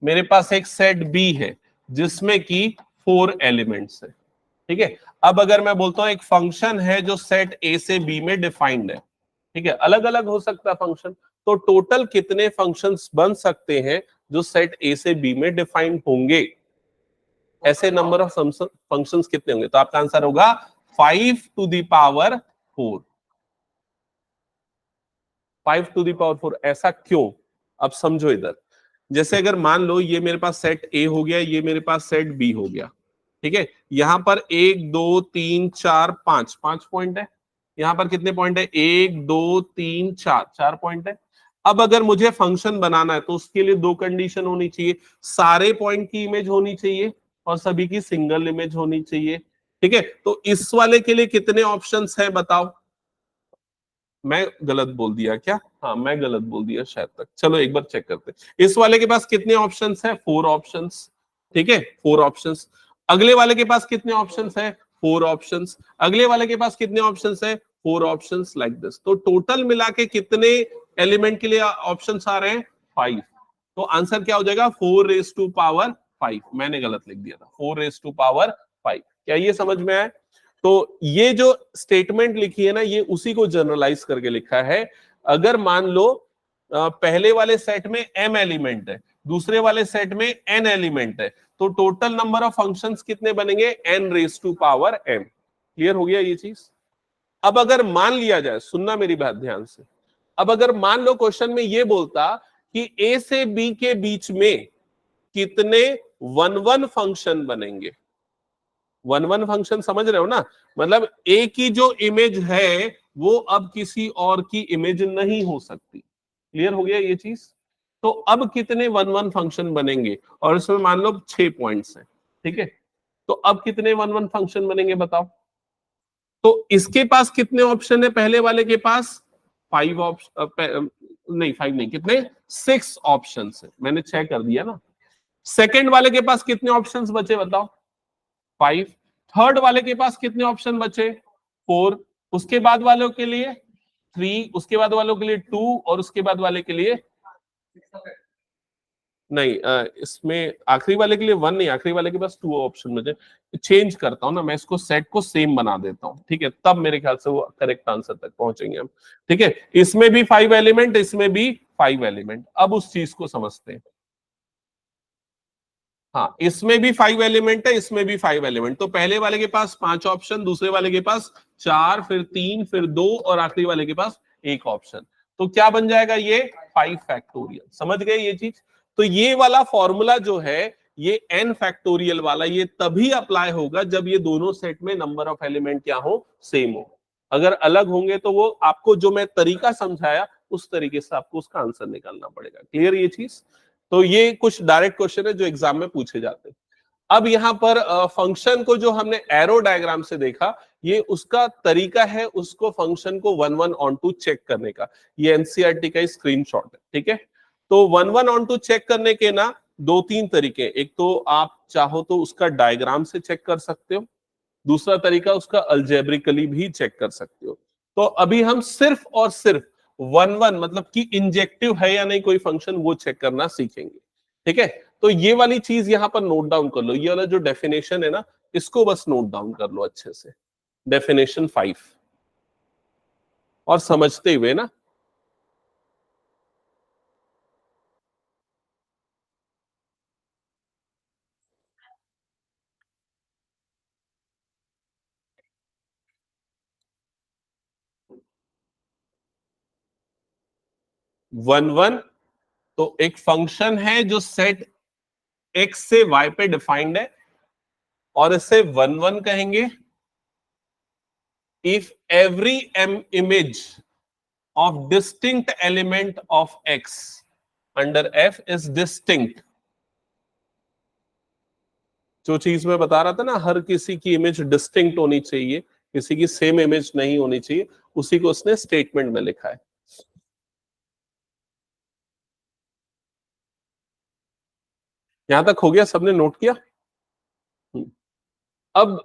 मेरे पास एक सेट बी है जिसमें कि 4 एलिमेंट्स है। ठीक है, अब अगर मैं बोलता हूं एक फंक्शन है जो सेट ए से बी में डिफाइंड है, ठीक है, अलग अलग हो सकता है फंक्शन, तो टोटल कितने फंक्शंस बन सकते हैं जो सेट ए से बी में डिफाइंड होंगे? ऐसे नंबर ऑफ फंक्शंस कितने होंगे? तो आपका आंसर होगा 5 to the power 4। 5 to the power 4। ऐसा क्यों? अब समझो इधर। जैसे अगर मान लो ये मेरे पास सेट ए हो गया, ये मेरे पास सेट बी हो गया, ठीक है, यहां पर 1 2 3 4 5 5 पॉइंट है। यहां पर कितने पॉइंट है? 1 2 3 4 4 पॉइंट है। अब अगर मुझे फंक्शन बनाना है तो उसके लिए दो कंडीशन होनी चाहिए, सारे पॉइंट की इमेज होनी चाहिए और सभी की सिंगल इमेज होनी चाहिए। ठीक है, तो इस वाले के लिए कितने ऑप्शंस हैं बताओ? मैं गलत बोल दिया क्या? हाँ, मैं गलत बोल दिया शायद तक। चलो एक बार चेक करते हैं। इस वाले के पास कितने ऑप्शंस है? 4 ऑप्शंस। ठीक है, 4 ऑप्शंस। अगले वाले के पास कितने ऑप्शंस है? 4 ऑप्शंस। अगले वाले के पास कितने ऑप्शंस है? 4 ऑप्शंस, लाइक दिस। तो टोटल मिला के कितने एलिमेंट के लिए ऑप्शंस आ रहे हैं? 5। तो आंसर क्या हो जाएगा? 4 raised to power 5। मैंने गलत लिख दिया था, 4 raised to power 5। क्या ये समझ में आया? तो ये जो स्टेटमेंट लिखी है ना, ये उसी को जनरलाइज करके लिखा है। अगर मान लो पहले वाले सेट में m एलिमेंट है, दूसरे वाले सेट में n एलिमेंट है, तो टोटल नंबर ऑफ फंक्शंस कितने बनेंगे? n raised to power m। Clear हो गया ये चीज? अब अगर मान लिया जाए, सुनना मेरी बात ध्यान से, अब अगर मान लो क्वेश्चन में ये बोलता कि a से b के बीच में कितने 1 1 फंक्शन बनेंगे? 1 1 फंक्शन समझ रहे हो ना? मतलब ए की जो इमेज है वो अब किसी और की इमेज नहीं हो सकती। क्लियर हो गया ये चीज? तो अब कितने 1 1 फंक्शन बनेंगे? और इसमें मान लो 6 पॉइंट्स हैं, ठीक है, तो अब कितने 1 1 फंक्शन बनेंगे बताओ? तो इसके पास कितने ऑप्शन है? पहले वाले के पास 5 ऑप्शन, नहीं 5 नहीं, कितने? 6 ऑप्शन है। मैंने 6 कर दिया ना। सेकंड वाले के पास कितने ऑप्शंस बचे बताओ? 5। थर्ड वाले के पास कितने ऑप्शन बचे? 4। उसके बाद वालों के लिए 3, उसके बाद वालों के लिए 2 और उसके बाद वाले के लिए नहीं, इसमें आखिरी वाले के लिए 1 नहीं, आखिरी वाले के पास 2 ऑप्शन बचे। चेंज करता हूं ना मैं, इसको सेट को सेम बना देता हूं, ठीक है, तब मेरे ख्याल से वो करेक्ट आंसर तक पहुंचेंगे हम। ठीक है, इसमें भी 5 एलिमेंट, इसमें भी 5 एलिमेंट। अब उस चीज को समझते हैं। हाँ, इसमें भी 5 एलिमेंट है, इसमें भी 5 एलिमेंट। तो पहले वाले के पास 5 ऑप्शन, दूसरे वाले के पास 4, फिर 3, फिर 2 और आखिरी वाले के पास 1 ऑप्शन। तो क्या बन जाएगा? ये 5 फैक्टोरियल। समझ गए ये चीज? तो ये वाला फॉर्मूला जो है, ये n फैक्टोरियल वाला, ये तभी अप्लाई होगा जब ये दोनों सेट में नंबर ऑफ एलिमेंट क्या हो? सेम हो। अगर अलग होंगे तो वो आपको जो मैं तरीका समझाया उस तरीके से आपको उसका आंसर निकालना पड़ेगा। क्लियर ये चीज? तो ये कुछ डायरेक्ट क्वेश्चन है जो एग्जाम में पूछे जाते हैं। अब यहां पर फंक्शन को जो हमने एरो डायग्राम से देखा, ये उसका तरीका है उसको फंक्शन को 1 1 ऑन टू चेक करने का। ये एनसीईआरटी का स्क्रीनशॉट है, ठीक है। तो 1 1 ऑन टू चेक करने के ना 2 3 तरीके। एक तो आप चाहो तो उसका डायग्राम से चेक कर सकते हो, दूसरा तरीका उसका अल्जेब्रिकली भी चेक कर सकते हो। तो अभी हम सिर्फ और सिर्फ 1 1 मतलब कि इंजेक्टिव है या नहीं कोई फंक्शन, वो चेक करना सीखेंगे। ठीक है, तो ये वाली चीज यहां पर नोट डाउन कर लो। ये वाला जो डेफिनेशन है ना, इसको बस नोट डाउन कर लो अच्छे से। डेफिनेशन 5 और समझते हुए ना। वन वन, तो एक फंक्शन है जो सेट x से y पे डिफाइंड है और इसे वन वन कहेंगे if every image of distinct element of x under f is distinct। जो चीज मैं बता रहा था ना, हर किसी की इमेज डिस्टिंक्ट होनी चाहिए, किसी की सेम इमेज नहीं होनी चाहिए, उसी को उसने स्टेटमेंट में लिखा है। यहां तक हो गया, सबने नोट किया? अब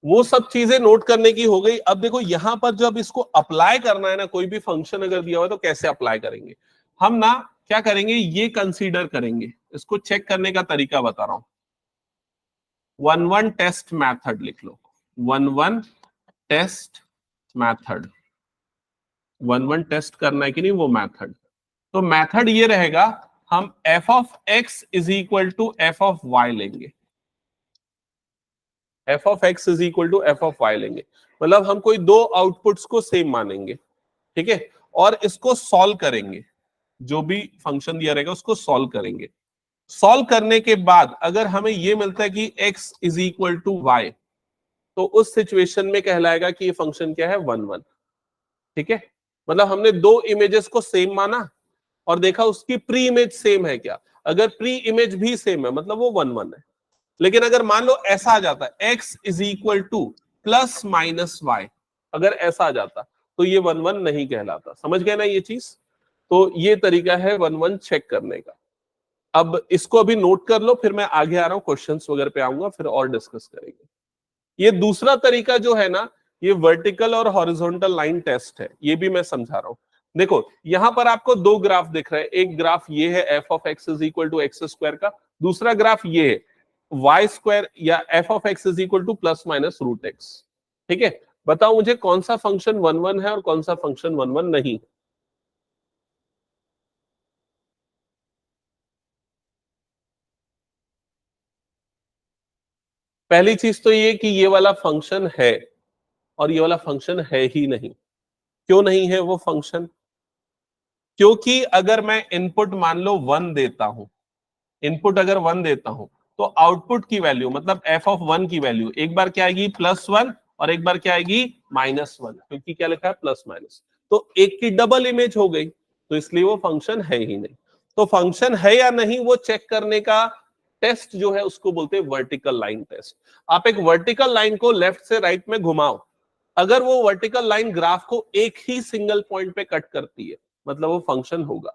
वो सब चीजें नोट करने की हो गई। अब देखो यहां पर जब इसको अप्लाई करना है ना, कोई भी फंक्शन अगर दिया हुआ है तो कैसे अप्लाई करेंगे हम ना, क्या करेंगे ये कंसीडर करेंगे, इसको चेक करने का तरीका बता रहा हूं। वन वन टेस्ट मैथड लिख लो, one one test method, one one test करना है कि नहीं वो मैथड। तो मैथड ये रहेगा, हम f of x is equal to F of Y लेंगे, f of x is equal to F of Y लेंगे। मतलब हम कोई दो आउटपुट्स को सेम मानेंगे, ठीक है, और इसको सॉल्व करेंगे, जो भी फंक्शन दिया रहेगा उसको सॉल्व करेंगे। सॉल्व करने के बाद अगर हमें ये मिलता है कि x is equal to Y, तो उस सिचुएशन में कहलाएगा कि ये फंक्शन क्या है, वन वन। ठीक है, मतलब हमने दो इमेजेस को सेम माना और देखा उसकी प्री इमेज सेम है क्या। अगर प्री इमेज भी सेम है मतलब वो वन वन है। लेकिन अगर मान लो ऐसा आ जाता है x is equal to plus minus Y, अगर ऐसा आ जाता तो ये वन वन नहीं कहलाता। समझ गए ना ये चीज? तो ये तरीका है वन वन चेक करने का। अब इसको अभी नोट कर लो, फिर मैं आगे आ रहा हूं, क्वेश्चंस वगैरह पे आऊंगा, फिर और डिस्कस करेंगे। ये दूसरा तरीका जो है ना, ये वर्टिकल और हॉरिजॉन्टल लाइन टेस्ट है, ये भी मैं समझा रहा हूं। देखो यहां पर आपको दो ग्राफ दिख रहे हैं, एक ग्राफ ये है F of x is equal to x square का, दूसरा ग्राफ ये है वाई स्क्वायर या F of x is equal to plus minus root X. ठीक है, बताओ मुझे कौन सा फंक्शन वन वन है और कौन सा फंक्शन वन वन नहीं। पहली चीज तो ये कि ये वाला फंक्शन है और ये वाला फंक्शन है ही नहीं। क्यों नहीं है वो फंक्शन? क्योंकि अगर मैं इनपुट मान लो वन देता हूं, इनपुट अगर वन देता हूं, तो आउटपुट की वैल्यू मतलब एफ ऑफ वन की वैल्यू एक बार क्या आएगी, प्लस वन, और एक बार क्या आएगी, माइनस वन, क्योंकि क्या लिखा है, प्लस माइनस। तो एक की डबल इमेज हो गई, तो इसलिए वो फंक्शन है ही नहीं। तो फंक्शन है या नहीं वो चेक करने का टेस्ट जो है उसको बोलते हैं वर्टिकल लाइन टेस्ट। आप एक वर्टिकल लाइन को लेफ्ट से राइट में घुमाओ, अगर वो वर्टिकल लाइन ग्राफ को एक ही सिंगल पॉइंट पे कट करती है मतलब वो फंक्शन होगा,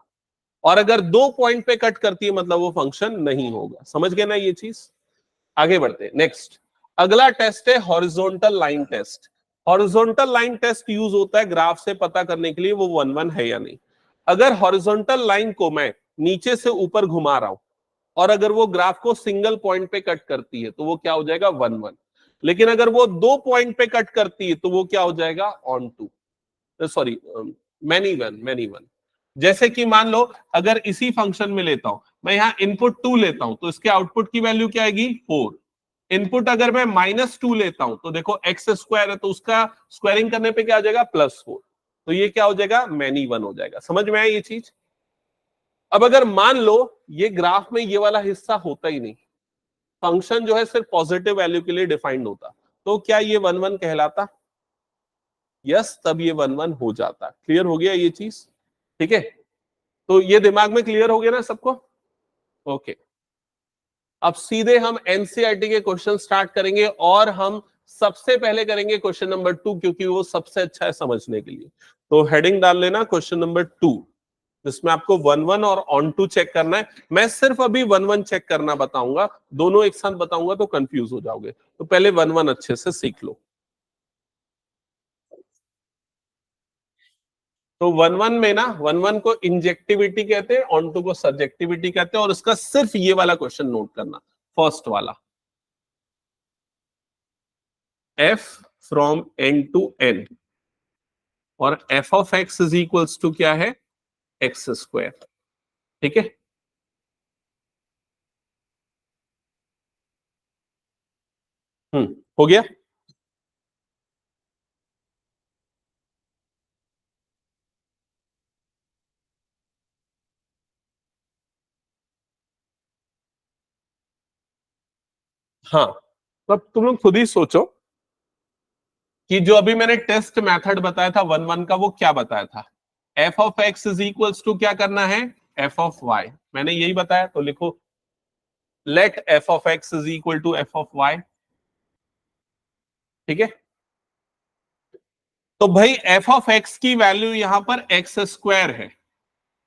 और अगर दो पॉइंट पे कट करती है मतलब वो फंक्शन नहीं होगा। समझ गए ना ये चीज? आगे बढ़ते हैं। नेक्स्ट अगला टेस्ट है horizontal line test. Horizontal line test use होता है ग्राफ से पता करने के लिए वो वन वन है या नहीं। अगर हॉरिजॉन्टल लाइन को मैं नीचे से ऊपर घुमा रहा हूं और अगर वो ग्राफ को सिंगल पॉइंट पे कट करती है तो वो क्या हो जाएगा, वन वन। लेकिन अगर वो दो पॉइंट पे कट करती है तो वो क्या हो जाएगा, onto, sorry many one, many one. जैसे कि मान लो अगर इसी फंक्शन में लेता हूं मैं, यहां इनपुट टू लेता हूं तो इसके आउटपुट की वैल्यू क्या आएगी, फोर। इनपुट अगर मैं माइनस टू लेता हूं तो देखो एक्स स्क्वायर है तो उसका स्क्वायरिंग करने पे क्या आ जाएगा, प्लस फोर। तो ये क्या हो जाएगा, मैनी वन हो जाएगा। समझ में आया ये चीज? अब अगर मान लो ये ग्राफ में ये वाला हिस्सा होता ही नहीं, फंक्शन जो है सिर्फ पॉजिटिव वैल्यू के लिए डिफाइंड होता, तो क्या ये वन वन कहलाता? यस, तब ये वन वन हो जाता। क्लियर हो गया ये चीज? ठीक है, तो ये दिमाग में क्लियर हो गया ना सबको? ओके, अब सीधे हम एनसीईआरटी के क्वेश्चन स्टार्ट करेंगे और हम सबसे पहले करेंगे क्वेश्चन नंबर 2, क्योंकि वो सबसे अच्छा है समझने के लिए। तो हेडिंग डाल लेना क्वेश्चन नंबर 2, जिसमें आपको वन वन और ऑन टू चेक करना है। मैं सिर्फ अभी वन वन चेक करना बताऊंगा, दोनों एक साथ बताऊंगा तो कंफ्यूज हो जाओगे। तो पहले वन वन अच्छे से सीख लो। तो वन वन में ना, वन वन को इंजेक्टिविटी कहते हैं, ऑन टू को सब्जेक्टिविटी कहते हैं, और इसका सिर्फ ये वाला क्वेश्चन नोट करना, फर्स्ट वाला, f from n to n, और f of x is equals to क्या है, एक्स स्क्वायर। ठीक है, हो गया। हाँ, तो अब तुम लोग खुद ही सोचो कि जो अभी मैंने टेस्ट मेथड बताया था 1 1 का, वो क्या बताया था? F of x is equals to क्या करना है? F of Y. मैंने यही बताया, तो लिखो let F of x is equal to F of Y. ठीक है, तो भाई एफ ऑफ एक्स की वैल्यू यहां पर एक्स स्क्वायर है,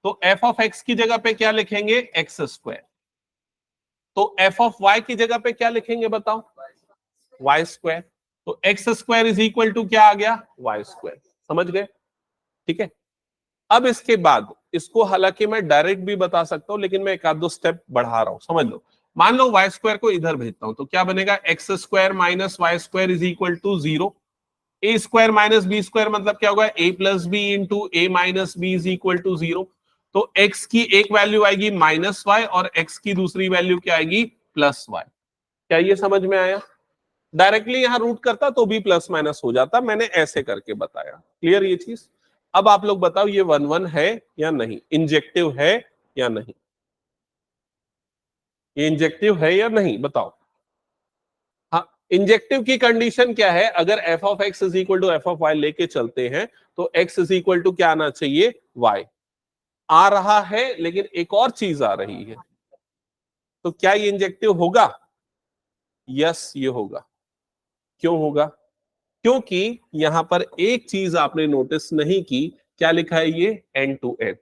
तो एफ ऑफ एक्स की जगह पे क्या लिखेंगे? X square. तो एफ ऑफ वाई की जगह पे क्या लिखेंगे बताओ? Y square. तो x square is equal to क्या आ गया? Y square. समझ गए? ठीक है, अब इसके बाद इसको हालांकि मैं डायरेक्ट भी बता सकता हूं, लेकिन मैं एक आध दो स्टेप बढ़ा रहा हूं, समझ लो। मान लो वाई स्क्वायर को इधर भेजता हूं, तो क्या बनेगा? X square minus y square is equal to 0। A square minus b square मतलब क्या होगा? A plus b into a minus b is equal to 0। तो एक्स की एक वैल्यू आएगी माइनस वाई और एक्स की दूसरी वैल्यू क्या आएगी? Plus Y. क्या ये समझ में आया? डायरेक्टली यहां रूट करता तो भी प्लस माइनस हो जाता, मैंने ऐसे करके बताया। क्लियर ये चीज? अब आप लोग बताओ ये 1 1 है या नहीं, इंजेक्टिव है या नहीं? ये इंजेक्टिव है या नहीं बताओ? हाँ, इंजेक्टिव की कंडीशन क्या है? अगर F of x is equal to F of Y लेके चलते हैं, तो एक्स इज इक्वल टू क्या आना चाहिए? वाई। आ रहा है, लेकिन एक और चीज आ रही है, तो क्या ये इंजेक्टिव होगा? यस, ये होगा। क्यों होगा? क्योंकि यहां पर एक चीज आपने नोटिस नहीं की, क्या लिखा है ये? एन टू एन,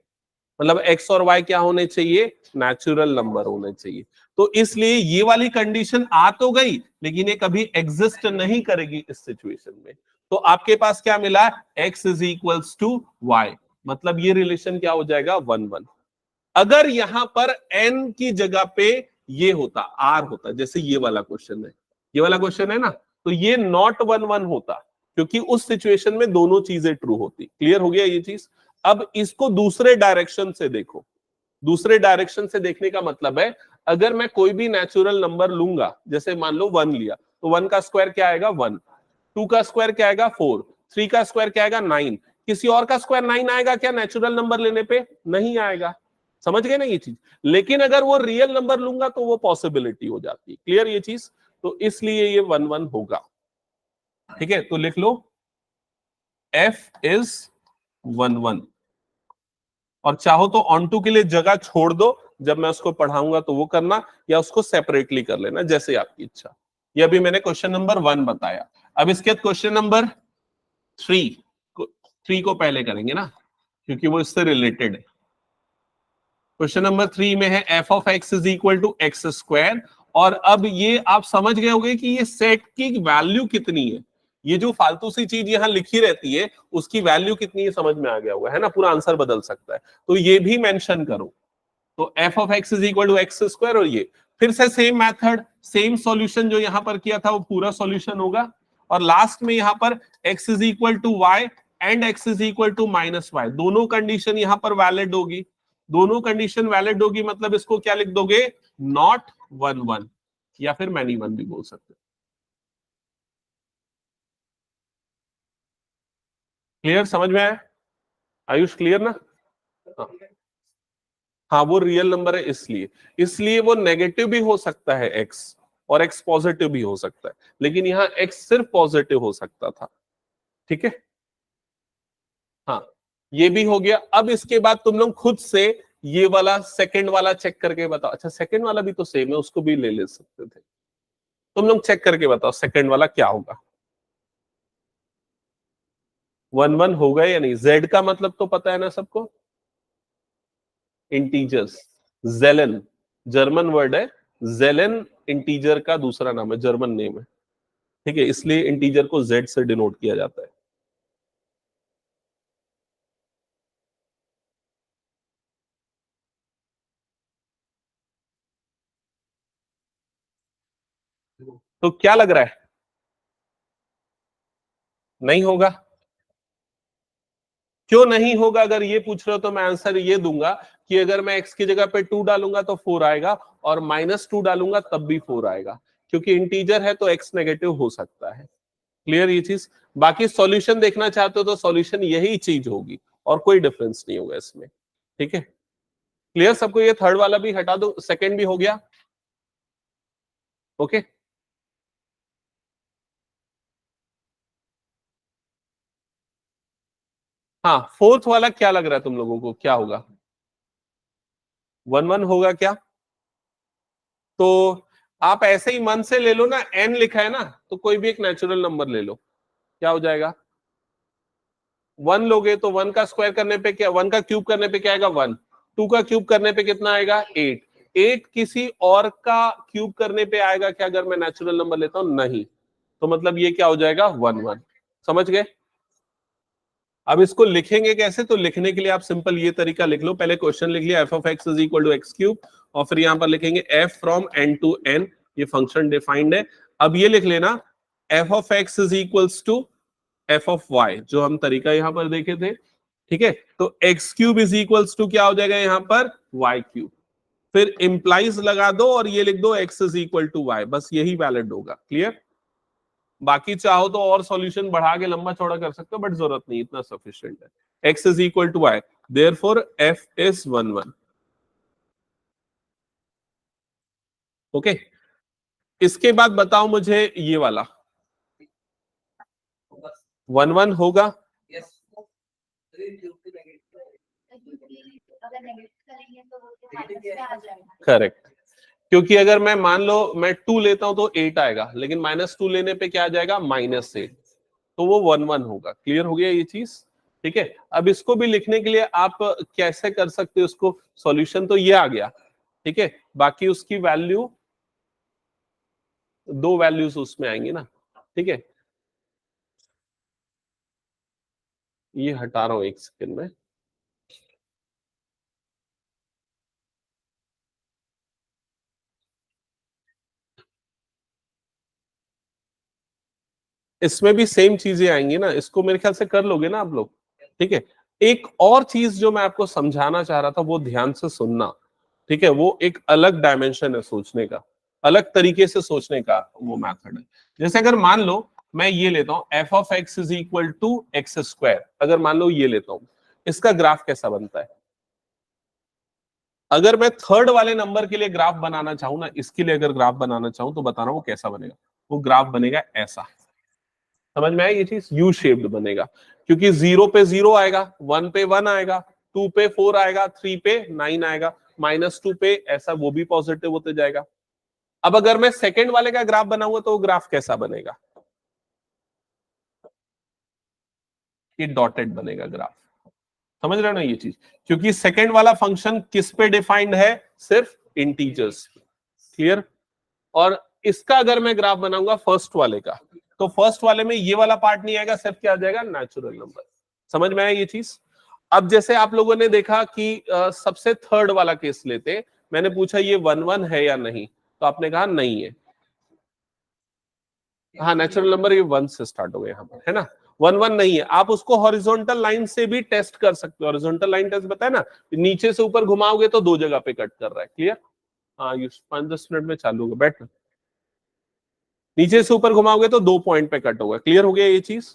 मतलब एक्स और वाई क्या होने चाहिए? नेचुरल नंबर होने चाहिए। तो इसलिए ये वाली कंडीशन आ तो गई, लेकिन ये कभी एग्जिस्ट नहीं करेगी इस सिचुएशन में। तो आपके पास क्या मिला? X is equals to Y, मतलब ये रिलेशन क्या हो जाएगा? 1 1। अगर यहां पर एन की जगह पे ये होता, आर होता, जैसे ये वाला क्वेश्चन है, ये वाला क्वेश्चन है ना, तो ये नॉट 1 1 होता, क्योंकि उस सिचुएशन में दोनों चीजें ट्रू होती। क्लियर हो गया ये चीज? अब इसको दूसरे डायरेक्शन से देखो। दूसरे डायरेक्शन से देखने का मतलब है, अगर मैं कोई भी नेचुरल नंबर लूंगा, जैसे मान लो 1 लिया, तो 1 का स्क्वायर क्या आएगा? 1। 2 का स्क्वायर क्या आएगा? 4। 3 का स्क्वायर क्या आएगा? 9। किसी और का स्क्वायर 9 आएगा क्या नेचुरल नंबर लेने पे? नहीं आएगा। समझ गए ना ये चीज? लेकिन अगर वो रियल नंबर लूंगा तो वो पॉसिबिलिटी हो जाती है। क्लियर ये चीज? तो इसलिए ये 1 1 होगा। ठीक है, तो लिख लो एफ इज 1 1, और चाहो तो ऑन टू के लिए जगह छोड़ दो, जब मैं उसको पढ़ाऊंगा तो वो करना, या उसको सेपरेटली कर लेना, जैसे आपकी इच्छा। ये अभी मैंने क्वेश्चन नंबर 1 बताया। अब इसके बाद क्वेश्चन नंबर 3 को पहले करेंगे ना, क्योंकि वो इससे रिलेटेड है। क्वेश्चन नंबर 3 में है F of x is equal to x square, और अब ये आप समझ गए होंगे कि ये सेट की वैल्यू कितनी है। ये जो फालतू सी चीज यहां लिखी रहती है, उसकी वैल्यू कितनी है समझ में आ गया होगा, है ना? पूरा आंसर बदल सकता है, तो ये भी मेंशन करो। तो F of x is equal to x square, और ये फिर से सेम मेथड, सेम सॉल्यूशन जो यहां पर किया था वो पूरा सॉल्यूशन होगा, और लास्ट में यहां पर X is equal to Y and X is equal to minus Y, दोनों कंडीशन यहां पर वैलिड होगी। दोनों कंडीशन वैलिड होगी मतलब इसको क्या लिख दोगे? नॉट 1 1, या फिर मैनी 1 भी बोल सकते हो। क्लियर? समझ में आया? आयुष क्लियर ना? हाँ, हाँ, वो रियल नंबर है, इसलिए इसलिए वो नेगेटिव भी हो सकता है एक्स, और एक्स पॉजिटिव भी हो सकता है, लेकिन यहाँ एक्स सिर्फ पॉजिटिव हो सकता था। ठीक है, हाँ, ये भी हो गया। अब इसके बाद तुम लोग खुद से ये वाला सेकंड वाला चेक करके बताओ। अच्छा, सेकंड वाला भी तो सेम है, उसको भी ले सकते थे। तुम लोग चेक करके बताओ सेकंड वाला क्या होगा? 1 1 होगा या नहीं? जेड का मतलब तो पता है ना सबको? इंटीजर्स, जेलन, जर्मन वर्ड है। जेलन इंटीजर का दूसरा नाम है, जर्मन नेम है। ठीक है, इसलिए इंटीजर को जेड से डिनोट किया जाता है। तो क्या लग रहा है? नहीं होगा? क्यों नहीं होगा? अगर ये पूछ रहे हो तो मैं आंसर ये दूंगा कि अगर मैं x की जगह पे 2 डालूंगा तो 4 आएगा, और -2 डालूंगा तब भी 4 आएगा, क्योंकि इंटीजर है तो x नेगेटिव हो सकता है। क्लियर ये चीज? बाकी सॉल्यूशन देखना चाहते हो तो सॉल्यूशन यही चीज होगी, और कोई डिफरेंस नहीं होगा इसमें। ठीक है, क्लियर सबको? ये थर्ड वाला भी हटा दो, सेकंड भी हो गया। ओके, हाँ, फोर्थ वाला क्या लग रहा है तुम लोगों को, क्या होगा? 1 1 होगा क्या? तो आप ऐसे ही मन से ले लो ना, n लिखा है ना, तो कोई भी एक नेचुरल नंबर ले लो, क्या हो जाएगा? 1 लोगे तो 1 का स्क्वायर करने पे क्या, 1 का क्यूब करने पे क्या आएगा? 1। 2 का क्यूब करने पे कितना आएगा? 8। 8 किसी और का क्यूब करने पे आएगा क्या अगर मैं नेचुरल नंबर लेता हूं? नहीं। तो मतलब ये क्या हो जाएगा? 1 1। समझ गए? अब इसको लिखेंगे कैसे? तो लिखने के लिए आप सिंपल ये तरीका लिख लो, पहले क्वेश्चन लिख लिया F of x is equal to X cube, और फिर यहां पर लिखेंगे F from N to N, ये फंक्शन डिफाइंड है। अब ये लिख लेना F of x is equals to F of Y, जो हम तरीका यहां पर देखे थे। ठीक है, तो X cube is equals to क्या हो जाएगा यहां पर? Y cube. फिर इंप्लाइज लगा दो और ये लिख दो X is equal to Y, बस यही वैलिड होगा। क्लियर? बाकी चाहो तो और सॉल्यूशन बढ़ा के लंबा चौड़ा कर सकते हो, बट जरूरत नहीं, इतना सफिशिएंट है। x is equal to Y, therefore f is 1 1। Okay, इसके बाद बताओ मुझे ये वाला 1 1 होगा? करेक्ट, क्योंकि अगर मैं मान लो मैं 2 लेता हूं तो 8 आएगा, लेकिन -2 लेने पे क्या आ जाएगा? -8, तो वो 1 1 होगा। क्लियर हो गया ये चीज? ठीक है, अब इसको भी लिखने के लिए आप कैसे कर सकते हो उसको? सॉल्यूशन तो ये आ गया, ठीक है, बाकी उसकी वैल्यू, दो वैल्यूज उसमें आएंगी ना। ठीक है, ये हटा रहा हूं एक सेकंड में। इसमें भी सेम चीजें आएंगी ना, इसको मेरे ख्याल से कर लोगे ना आप लोग। ठीक है, एक और चीज जो मैं आपको समझाना चाह रहा था, वो ध्यान से सुनना। ठीक है, वो एक अलग डायमेंशन है सोचने का, अलग तरीके से सोचने का वो मैथड है। जैसे अगर मान लो मैं ये लेता हूं F of x is equal to x square, अगर मान लो ये लेता हूं, इसका ग्राफ कैसा बनता है? अगर मैं थर्ड वाले नंबर के लिए ग्राफ बनाना चाहूं ना, इसके लिए अगर ग्राफ बनाना चाहूं तो बता रहा हूं वो कैसा बनेगा। वो ग्राफ बनेगा ऐसा। समझ में आया ये चीज? यू शेप्ड बनेगा, क्योंकि 0 पे 0 आएगा, 1 पे 1 आएगा, 2 पे 4 आएगा, 3 पे 9 आएगा, -2 पे ऐसा वो भी पॉजिटिव होते जाएगा। अब अगर मैं सेकंड वाले का ग्राफ बनाऊंगा तो वो ग्राफ कैसा बनेगा? ये डॉटेड बनेगा ग्राफ। समझ रहे हो ना ये चीज? क्योंकि सेकंड वाला फंक्शन किस पे डिफाइंड है? सिर्फ इंटीजर्स। क्लियर? और इसका अगर मैं ग्राफ बनाऊंगा फर्स्ट वाले का, तो फर्स्ट वाले में ये वाला पार्ट नहीं आएगा, सिर्फ क्या आ जाएगा? Natural number. समझ में आया ये चीज? अब जैसे आप लोगों ने देखा कि सबसे थर्ड वाला केस लेते, मैंने पूछा ये 1 1 है या नहीं, तो आपने कहा नहीं है। हाँ, नेचुरल नंबर ये 1 से स्टार्ट हो गए यहाँ पर, है ना? 1 1 नहीं है। आप उसको हॉरिजॉन्टल लाइन से भी टेस्ट कर सकते हो। हॉरिजॉन्टल लाइन टेस्ट बताया ना, नीचे से ऊपर घुमाओगे तो दो जगह पे कट कर रहा है। क्लियर? हाँ, ये 5-10 मिनट में चालू होगा, बैठ। नीचे से ऊपर घुमाओगे तो 2 पॉइंट पे कट होगा। क्लियर हो गया ये चीज?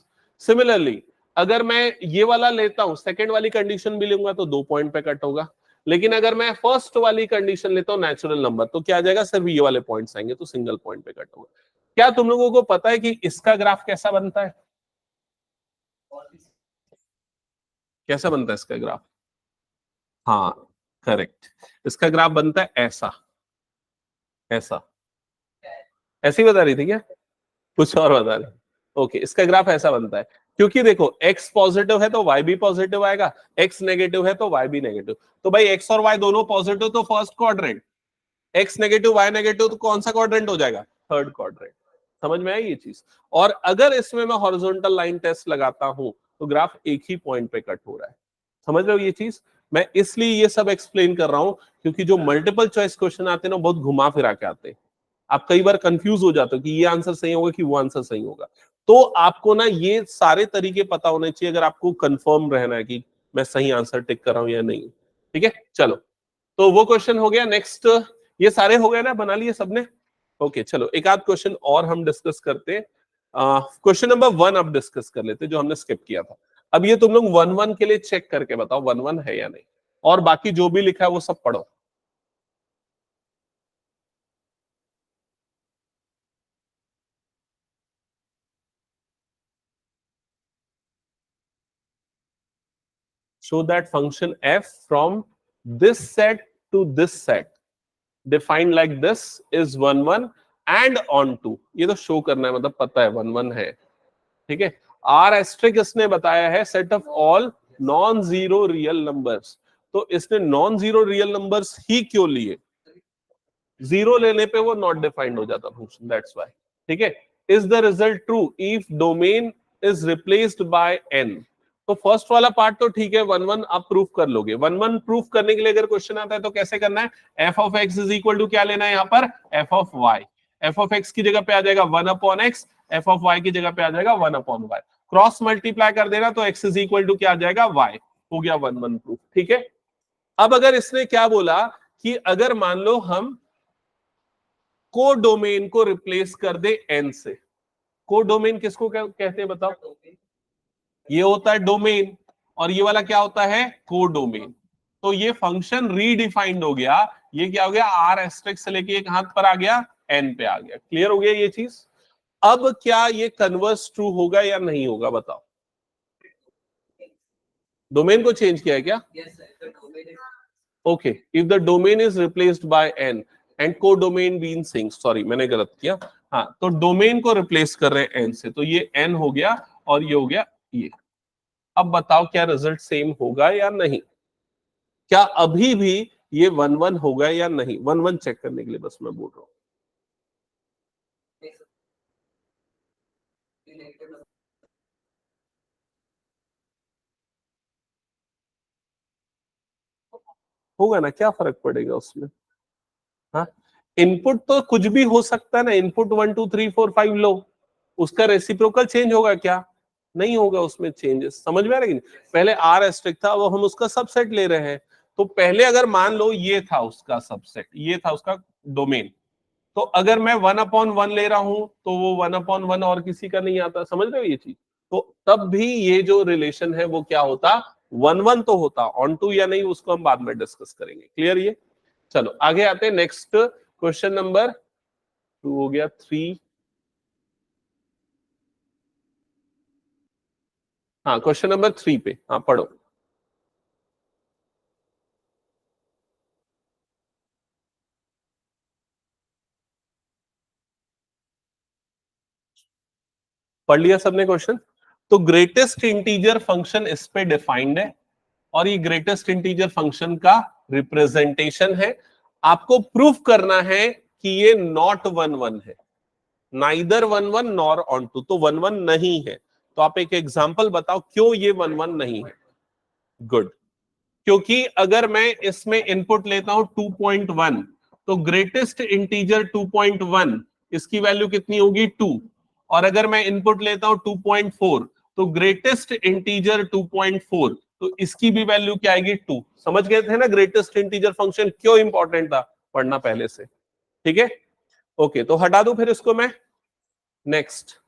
सिमिलरली अगर मैं ये वाला लेता हूं, सेकंड वाली कंडीशन भी लूंगा तो 2 पॉइंट पे कट होगा। लेकिन अगर मैं फर्स्ट वाली कंडीशन लेता हूं, नेचुरल नंबर, तो क्या आ जाएगा? सिर्फ ये वाले पॉइंट्स आएंगे, तो सिंगल पॉइंट पे कट होगा। क्या तुम लोगों को पता है कि इसका ग्राफ कैसा बनता है? कैसा बनता है इसका ग्राफ? हाँ, करेक्ट। इसका ग्राफ बनता है ऐसा, ऐसा। ऐसे ही बता रही थी क्या? कुछ और बता रही? ओके, इसका ग्राफ ऐसा बनता है, क्योंकि देखो x पॉजिटिव है तो y भी पॉजिटिव आएगा, x नेगेटिव है तो y भी नेगेटिव। तो भाई x और y दोनों पॉजिटिव तो first quadrant, x negative y negative तो कौन सा क्वाड्रेंट हो जाएगा? Third quadrant. समझ में आई ये चीज? और अगर इसमें मैं हॉरिजॉन्टल लाइन टेस्ट लगाता हूं तो ग्राफ एक ही पॉइंट पे कट हो रहा है। समझ रहे हो ये चीज? मैं इसलिए ये सब एक्सप्लेन कर रहा हूं, क्योंकि जो मल्टीपल चॉइस क्वेश्चन आते हैं ना, बहुत घुमा फिरा के आते हैं। आप कई बार कंफ्यूज हो जाते हो कि ये आंसर सही होगा कि वो आंसर सही होगा। तो आपको ना ये सारे तरीके पता होने चाहिए अगर आपको कंफर्म रहना है कि मैं सही आंसर टिक कर रहा हूं या नहीं। ठीक है, चलो। तो वो क्वेश्चन हो गया। नेक्स्ट, ये सारे हो गए ना, बना लिए सबने? ओके, चलो एक आध क्वेश्चन और हम डिस्कस करते हैं। क्वेश्चन नंबर 1 अब डिस्कस कर लेते, जो हमने स्किप किया था। अब ये तुम लोग 1 1 के लिए चेक करके बताओ 1 1 है या नहीं, और बाकी जो भी लिखा है वो सब पढ़ो। show that function f from this set to this set defined like this is 1 1 and on 2. ये तो शो करना है, मतलब पता है 1 1 है, ठीक है। आर एस्ट्रिक इसने बताया है set of all non zero real numbers, तो इसने नॉन जीरो रियल नंबर्स ही क्यों लिए, जीरो लेने पे वो नॉट डिफाइंड हो जाता फंक्शन, दैट्स व्हाई, ठीक है। Is the result true if domain is replaced by N, तो फर्स्ट वाला पार्ट तो ठीक है, 1 1 आप प्रूफ कर लोगे। 1 1 प्रूफ करने के लिए अगर क्वेश्चन आता है तो कैसे करना है, F of x is equal to क्या लेना है यहाँ पर, F of Y. F of X की जगह पे आ जाएगा 1 upon X, F of Y की जगह पे आ जाएगा 1 अपॉन वाई, क्रॉस मल्टीप्लाई कर देना तो एक्स इज इक्वल टू क्या आ जाएगा, वाई। हो गया 1 1 प्रूफ, ठीक है। अब अगर इसने क्या बोला कि अगर मान लो हम को डोमेन को रिप्लेस कर दे एन से, को डोमेन किसको कहते हैं बताओ, ये होता है डोमेन और ये वाला क्या होता है, को डोमेन। तो ये फंक्शन रीडिफाइंड हो गया, ये क्या हो गया, आर एस्ट्रिक्स से लेके एक हाथ पर आ गया, एन पे आ गया। क्लियर हो गया ये चीज। अब क्या ये कन्वर्स ट्रू होगा या नहीं होगा बताओ, डोमेन को चेंज किया है क्या, okay. If the domain is replaced by N and codomain been sink, sorry मैंने गलत किया, हाँ, तो डोमेन को रिप्लेस कर रहे हैं एन से, तो ये एन हो गया और ये हो गया ये। अब बताओ क्या रिजल्ट सेम होगा या नहीं, क्या अभी भी ये 1 1 होगा या नहीं, 1 1 चेक करने के लिए बस मैं बोल रहा हूं। होगा ना, क्या फर्क पड़ेगा उसमें, हाँ। इनपुट तो कुछ भी हो सकता है ना, इनपुट 1 2 3 4 5 लो, उसका रेसिप्रोकल चेंज होगा क्या, नहीं होगा उसमें चेंजेस, समझ में आ रहा है। पहले आर एस्ट्रिक था, वो हम उसका सबसेट ले रहे हैं, तो पहले अगर मान लो ये था उसका सबसेट, ये था उसका डोमेन, तो अगर मैं 1 अपॉन 1 ले रहा हूं तो वो 1 अपॉन 1 और किसी का नहीं आता, समझ रहे हो ये चीज। तो तब भी ये जो रिलेशन है वो क्या होता, 1 1 तो होता, ऑन टू या नहीं उसको हम बाद में डिस्कस करेंगे। क्लियर ये, चलो आगे आते हैं। नेक्स्ट क्वेश्चन नंबर 2 हो गया, 3, हाँ क्वेश्चन नंबर 3 पे, हाँ पढ़ो। पढ़ लिया सबने क्वेश्चन। तो ग्रेटेस्ट इंटीजर फंक्शन इस पे डिफाइंड है और ये ग्रेटेस्ट इंटीजर फंक्शन का रिप्रेजेंटेशन है। आपको प्रूफ करना है कि ये नॉट 1 1 है, नाइदर 1 1 नॉर ऑन टू, तो 1 1 नहीं है। तो आप एक एग्जांपल बताओ क्यों ये 1 1 नहीं है। गुड, क्योंकि अगर मैं इसमें इनपुट लेता हूं 2.1, तो ग्रेटेस्ट इंटीजर 2.1, इसकी वैल्यू कितनी होगी 2, और अगर मैं इनपुट लेता हूं 2.4, तो ग्रेटेस्ट इंटीजर 2.4, तो इसकी भी वैल्यू क्या आएगी 2। समझ गए थे ना ग्रेटेस्ट इंटीजर फंक्शन क्यों इंपॉर्टेंट था, पढ़ना पहले से, ठीक है। ओके, तो हटा दूं फिर इसको मैं। नेक्स्ट,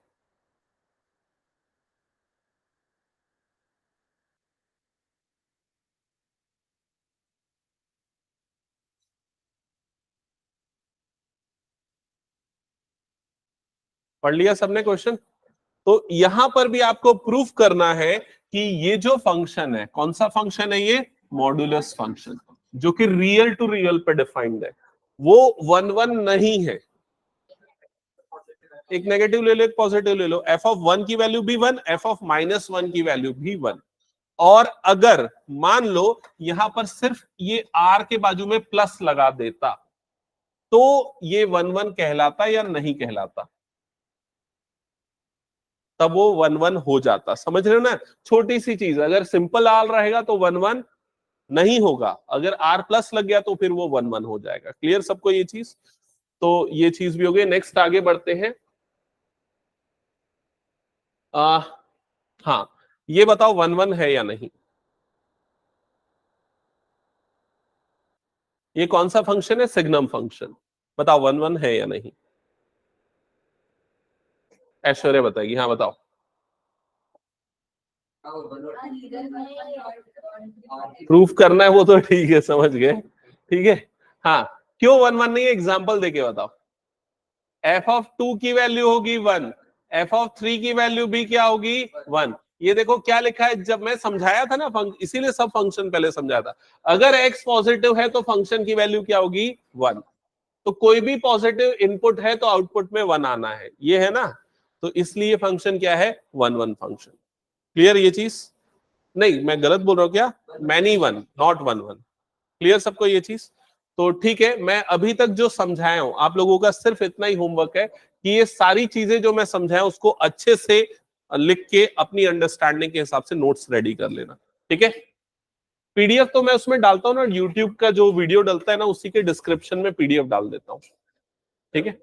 पढ़ लिया सबने क्वेश्चन। तो यहां पर भी आपको प्रूफ करना है कि ये जो फंक्शन है, कौन सा फंक्शन है ये, मॉड्यूलस फंक्शन, जो कि रियल टू रियल पे डिफाइंड है, वो 1 1 नहीं है। एक नेगेटिव ले लो, एक पॉजिटिव ले लो, एफ ऑफ 1 की वैल्यू भी 1, एफ ऑफ -1 की वैल्यू भी 1। और अगर मान लो यहां पर सिर्फ ये आर के बाजू में प्लस लगा देता, तो ये 1 1 कहलाता या नहीं कहलाता, तब वो 1 1 हो जाता। समझ रहे हो ना, छोटी सी चीज, अगर सिंपल आर रहेगा तो 1 1 नहीं होगा, अगर आर प्लस लग गया तो फिर वो 1 1 हो जाएगा। क्लियर सबको ये चीज, तो ये चीज भी हो गई। नेक्स्ट आगे बढ़ते हैं। आ, हाँ, ये बताओ 1 1 है या नहीं, ये कौन सा फंक्शन है, सिग्नम फंक्शन, बताओ 1 1 है या नहीं। ऐश्वर्या बताएगी, हाँ बताओ। प्रूफ करना है वो तो ठीक है, समझ गए, ठीक है। हाँ, क्यों 1 1 नहीं है, एग्जाम्पल देके बताओ। एफ ऑफ 2 की वैल्यू होगी 1, एफ ऑफ 3 की वैल्यू भी क्या होगी 1, ये देखो क्या लिखा है, जब मैं समझाया था ना इसीलिए सब फंक्शन पहले समझाया था। अगर x पॉजिटिव है तो फंक्शन की वैल्यू क्या होगी 1। तो कोई भी पॉजिटिव इनपुट है तो आउटपुट में 1 आना है, ये है ना। तो इसलिए फंक्शन क्या है 1 1 फंक्शन। क्लियर ये चीज? नहीं मैं गलत बोल रहा हूं क्या, मैनी 1 नॉट 1 1। क्लियर सबको ये चीज? तो ठीक है, मैं अभी तक जो समझाया हूं आप लोगों का सिर्फ इतना ही होमवर्क है कि ये सारी चीजें जो मैं समझाया उसको अच्छे से लिख के अपनी अंडरस्टैंडिंग के हिसाब से नोट्स रेडी कर लेना। ठीक है, पीडीएफ तो मैं उसमें डालता हूँ ना, यूट्यूब का जो वीडियो डलता है ना उसी के डिस्क्रिप्शन में पीडीएफ डाल देता हूँ। ठीक है।